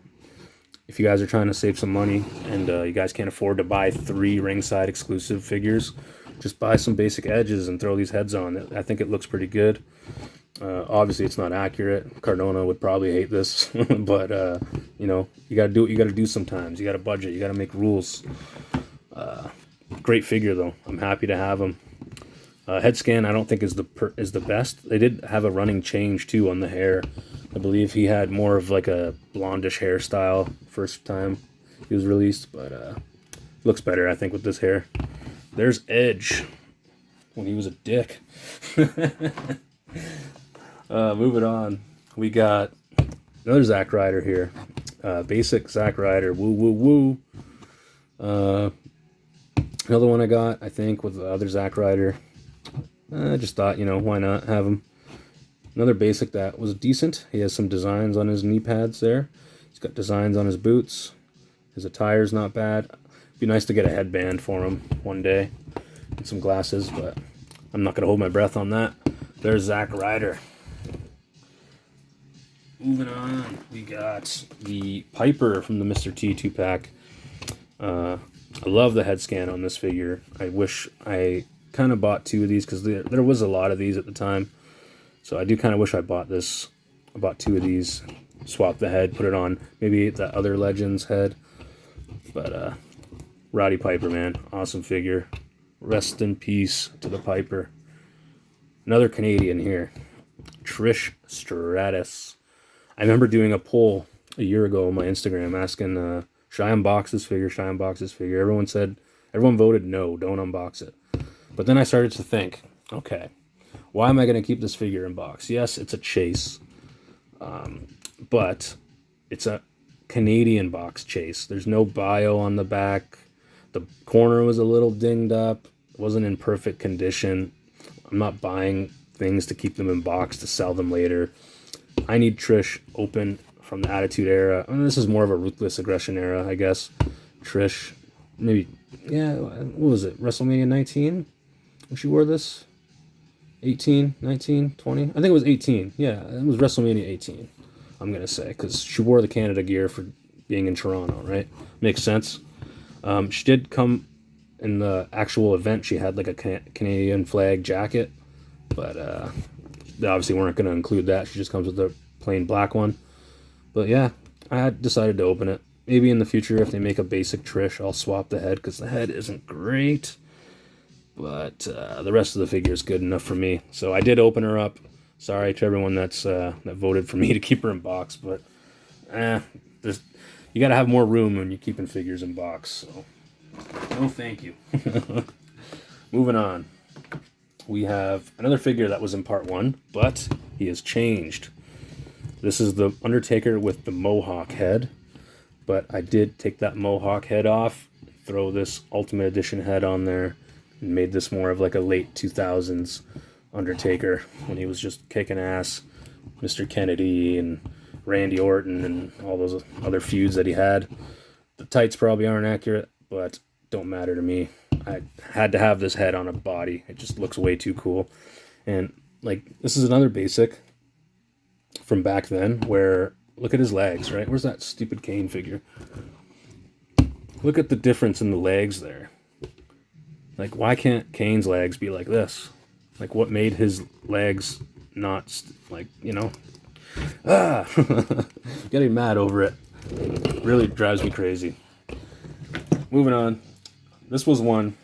if you guys are trying to save some money and you guys can't afford to buy 3 ringside exclusive figures, just buy some basic edges and throw these heads on. I think it looks pretty good. Obviously, it's not accurate. Cardona would probably hate this, but you know, you gotta do what you gotta do sometimes. You gotta budget. You gotta make rules. Great figure though. I'm happy to have them. Head scan I don't think is the best. They did have a running change too on the hair. I believe he had more of like a blondish hairstyle first time he was released, but looks better I think with this hair. There's Edge when he was a dick. Moving on, we got another Zack Ryder here. Basic Zack Ryder. Woo woo woo. Another one I got, I think, with the other Zack Ryder. I just thought, you know, why not have him? Another basic that was decent. He has some designs on his knee pads there. He's got designs on his boots. His attire's not bad. It'd be nice to get a headband for him one day and some glasses, but I'm not going to hold my breath on that. There's Zack Ryder. Moving on, we got the Piper from the Mr. T 2-pack. I love the head scan on this figure. I wish I kind of bought 2 of these because there was a lot of these at the time. So I do kind of wish I bought this. I bought 2 of these, swap the head, put it on maybe the other Legend's head. But Roddy Piper, man, awesome figure. Rest in peace to the Piper. Another Canadian here, Trish Stratus. I remember doing a poll a year ago on my Instagram asking, should I unbox this figure? Should I unbox this figure? Everyone voted no, don't unbox it. But then I started to think, okay, why am I going to keep this figure in box? Yes, it's a chase, but it's a Canadian box chase. There's no bio on the back. The corner was a little dinged up. It wasn't in perfect condition. I'm not buying things to keep them in box to sell them later. I need Trish open from the Attitude Era. I mean, this is more of a Ruthless Aggression era, I guess. Trish, maybe, yeah, what was it? WrestleMania 19? When she wore this? 18, 19, 20? I think it was 18. Yeah, it was WrestleMania 18, I'm going to say, because she wore the Canada gear for being in Toronto, right? Makes sense. She did come in the actual event. She had like a Canadian flag jacket, but they obviously weren't going to include that. She just comes with the plain black one. But yeah, I had decided to open it. Maybe in the future, if they make a basic Trish, I'll swap the head, because the head isn't great. But the rest of the figure is good enough for me. So I did open her up. Sorry to everyone that voted for me to keep her in box. But you got to have more room when you're keeping figures in box. So no thank you. Moving on. We have another figure that was in part 1, but he has changed. This is the Undertaker with the Mohawk head, but I did take that Mohawk head off, throw this Ultimate Edition head on there, and made this more of like a late 2000s Undertaker when he was just kicking ass. Mr. Kennedy and Randy Orton and all those other feuds that he had. The tights probably aren't accurate, but don't matter to me. I had to have this head on a body. It just looks way too cool. And like, this is another basic from back then where, look at his legs, right? Where's that stupid Kane figure? Look at the difference in the legs there. Like, why can't Kane's legs be like this? Like, what made his legs not, like, you know? Getting mad over it. Really drives me crazy. Moving on. This was one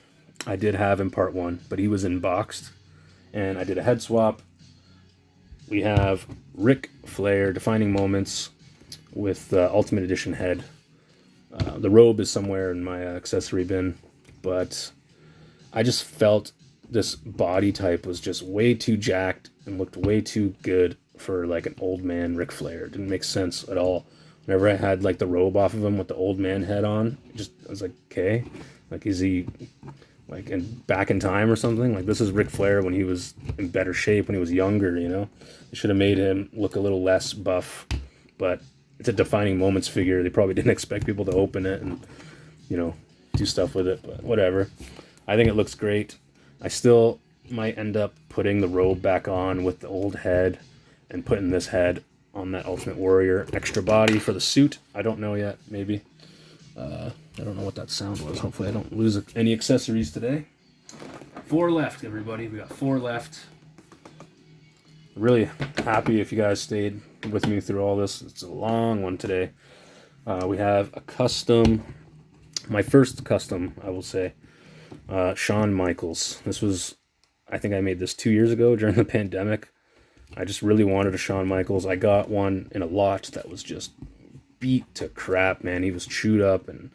I did have in part 1, but he was in boxed. and I did a head swap. We have Ric Flair Defining Moments with the Ultimate Edition head. The robe is somewhere in my accessory bin, but I just felt this body type was just way too jacked and looked way too good for like an old man Ric Flair. It didn't make sense at all. Whenever I had like the robe off of him with the old man head on, I was like, okay, like is he like back in time or something? Like this is Ric Flair when he was in better shape, when he was younger, you know? They should have made him look a little less buff, but it's a Defining Moments figure. They probably didn't expect people to open it and, you know, do stuff with it, but whatever. I think it looks great. I still might end up putting the robe back on with the old head and putting this head on that Ultimate Warrior extra body for the suit. I don't know yet, maybe. I don't know what that sound was. Hopefully I don't lose any accessories today. 4 left, everybody. We got 4 left. Really happy if you guys stayed with me through all this. It's a long one today. We have a custom, my first custom, I will say, Shawn Michaels. This was, I think I made this 2 years ago during the pandemic. I just really wanted a Shawn Michaels. I got one in a lot that was just beat to crap, man. He was chewed up and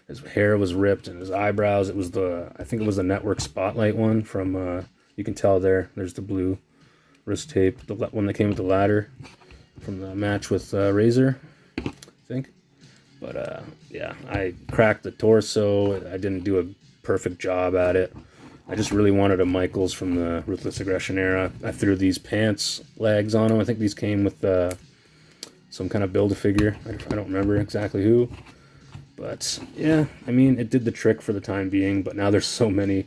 his hair was ripped and his eyebrows. I think it was the Network Spotlight one from, you can tell there's the blue wrist tape, the one that came with the ladder from the match with Razor, I think. But yeah, I cracked the torso. I didn't do a perfect job at it. I just really wanted a Michaels from the Ruthless Aggression era. I threw these pants legs on them. I think these came with some kind of Build-A-Figure. I don't remember exactly who. But yeah, I mean, it did the trick for the time being. But now there's so many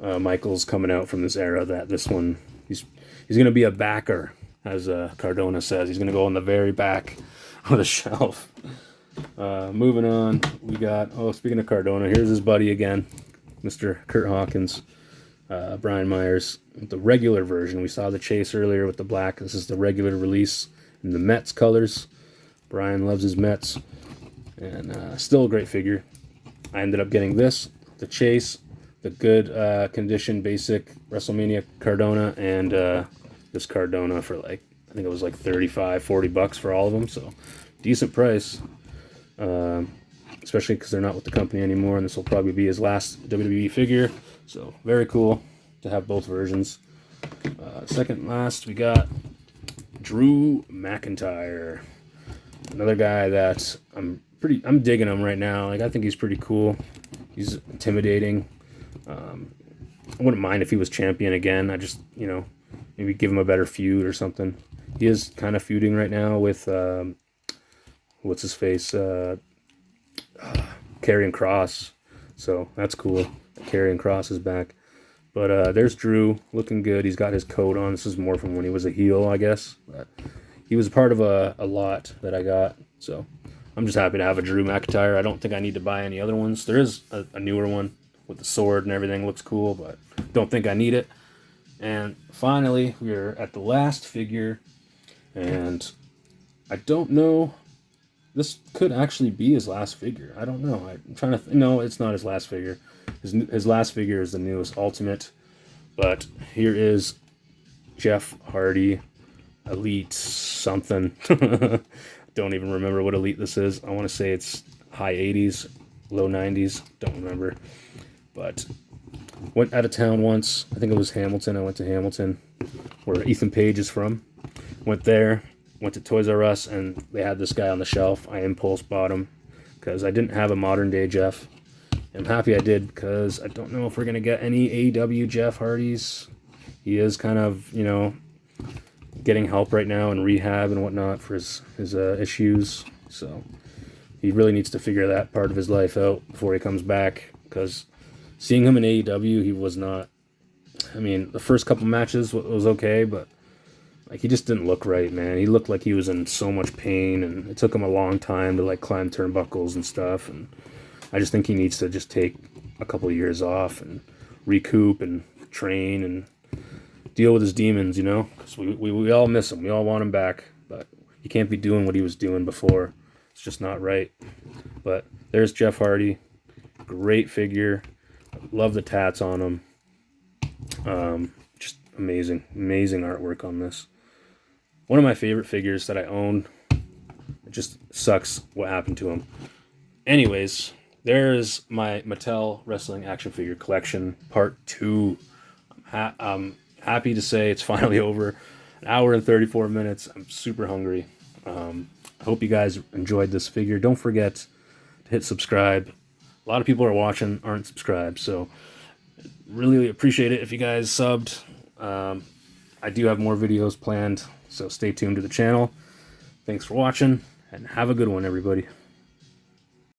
Michaels coming out from this era that this one, he's going to be a backer, as Cardona says. He's going to go on the very back of the shelf. Moving on, we got, speaking of Cardona, here's his buddy again, Mr. Kurt Hawkins, Brian Myers. The regular version, we saw the chase earlier with the black. This is the regular release in the Mets colors. Brian loves his Mets, and still a great figure. I ended up getting this, the chase, the good condition basic WrestleMania Cardona, and this Cardona for like, I think it was like $35-40 for all of them, so decent price. Especially because they're not with the company anymore, and this will probably be his last WWE figure, so very cool to have both versions. Second last, we got Drew McIntyre, another guy that I'm digging him right now. Like, I think he's pretty cool. He's intimidating. I wouldn't mind if he was champion again. I just, maybe give him a better feud or something. He is kind of feuding right now with what's his face, Karrion Kross, so that's cool. Karrion Kross is back. But there's Drew, looking good. He's got his coat on. This is more from when he was a heel, I guess. But he was part of a lot that I got, so I'm just happy to have a Drew McIntyre. I don't think I need to buy any other ones. There is a newer one with the sword and everything. Looks cool, but don't think I need it. And finally, we're at the last figure, and I don't know. This could actually be his last figure. I don't know. I'm trying to... No, it's not his last figure. His last figure is the newest Ultimate. But here is Jeff Hardy, Elite something. Don't even remember what Elite this is. I want to say it's high 80s, low 90s. Don't remember. But went out of town once. I think it was Hamilton. I went to Hamilton, where Ethan Page is from. Went there. Went to Toys R Us, and they had this guy on the shelf. I impulse bought him because I didn't have a modern day Jeff. I'm happy I did, because I don't know if we're going to get any AEW Jeff Hardys. He is kind of, getting help right now in rehab and whatnot for his issues. So he really needs to figure that part of his life out before he comes back, because seeing him in AEW, he was not... I mean, the first couple matches was okay, but he just didn't look right, man. He looked like he was in so much pain, and it took him a long time to climb turnbuckles and stuff. And I just think he needs to just take a couple of years off and recoup and train and deal with his demons, because we all miss him. We all want him back, but he can't be doing what he was doing before. It's just not right. But there's Jeff Hardy. Great figure. Love the tats on him. amazing, amazing artwork on this. One of my favorite figures that I own. It just sucks what happened to him. Anyways, there's my Mattel Wrestling Action Figure Collection Part 2. I'm happy to say it's finally over. An hour and 34 minutes. I'm super hungry. I hope you guys enjoyed this figure. Don't forget to hit subscribe. A lot of people are watching, aren't subscribed, so really appreciate it if you guys subbed. I do have more videos planned, so stay tuned to the channel. Thanks for watching, and have a good one, everybody.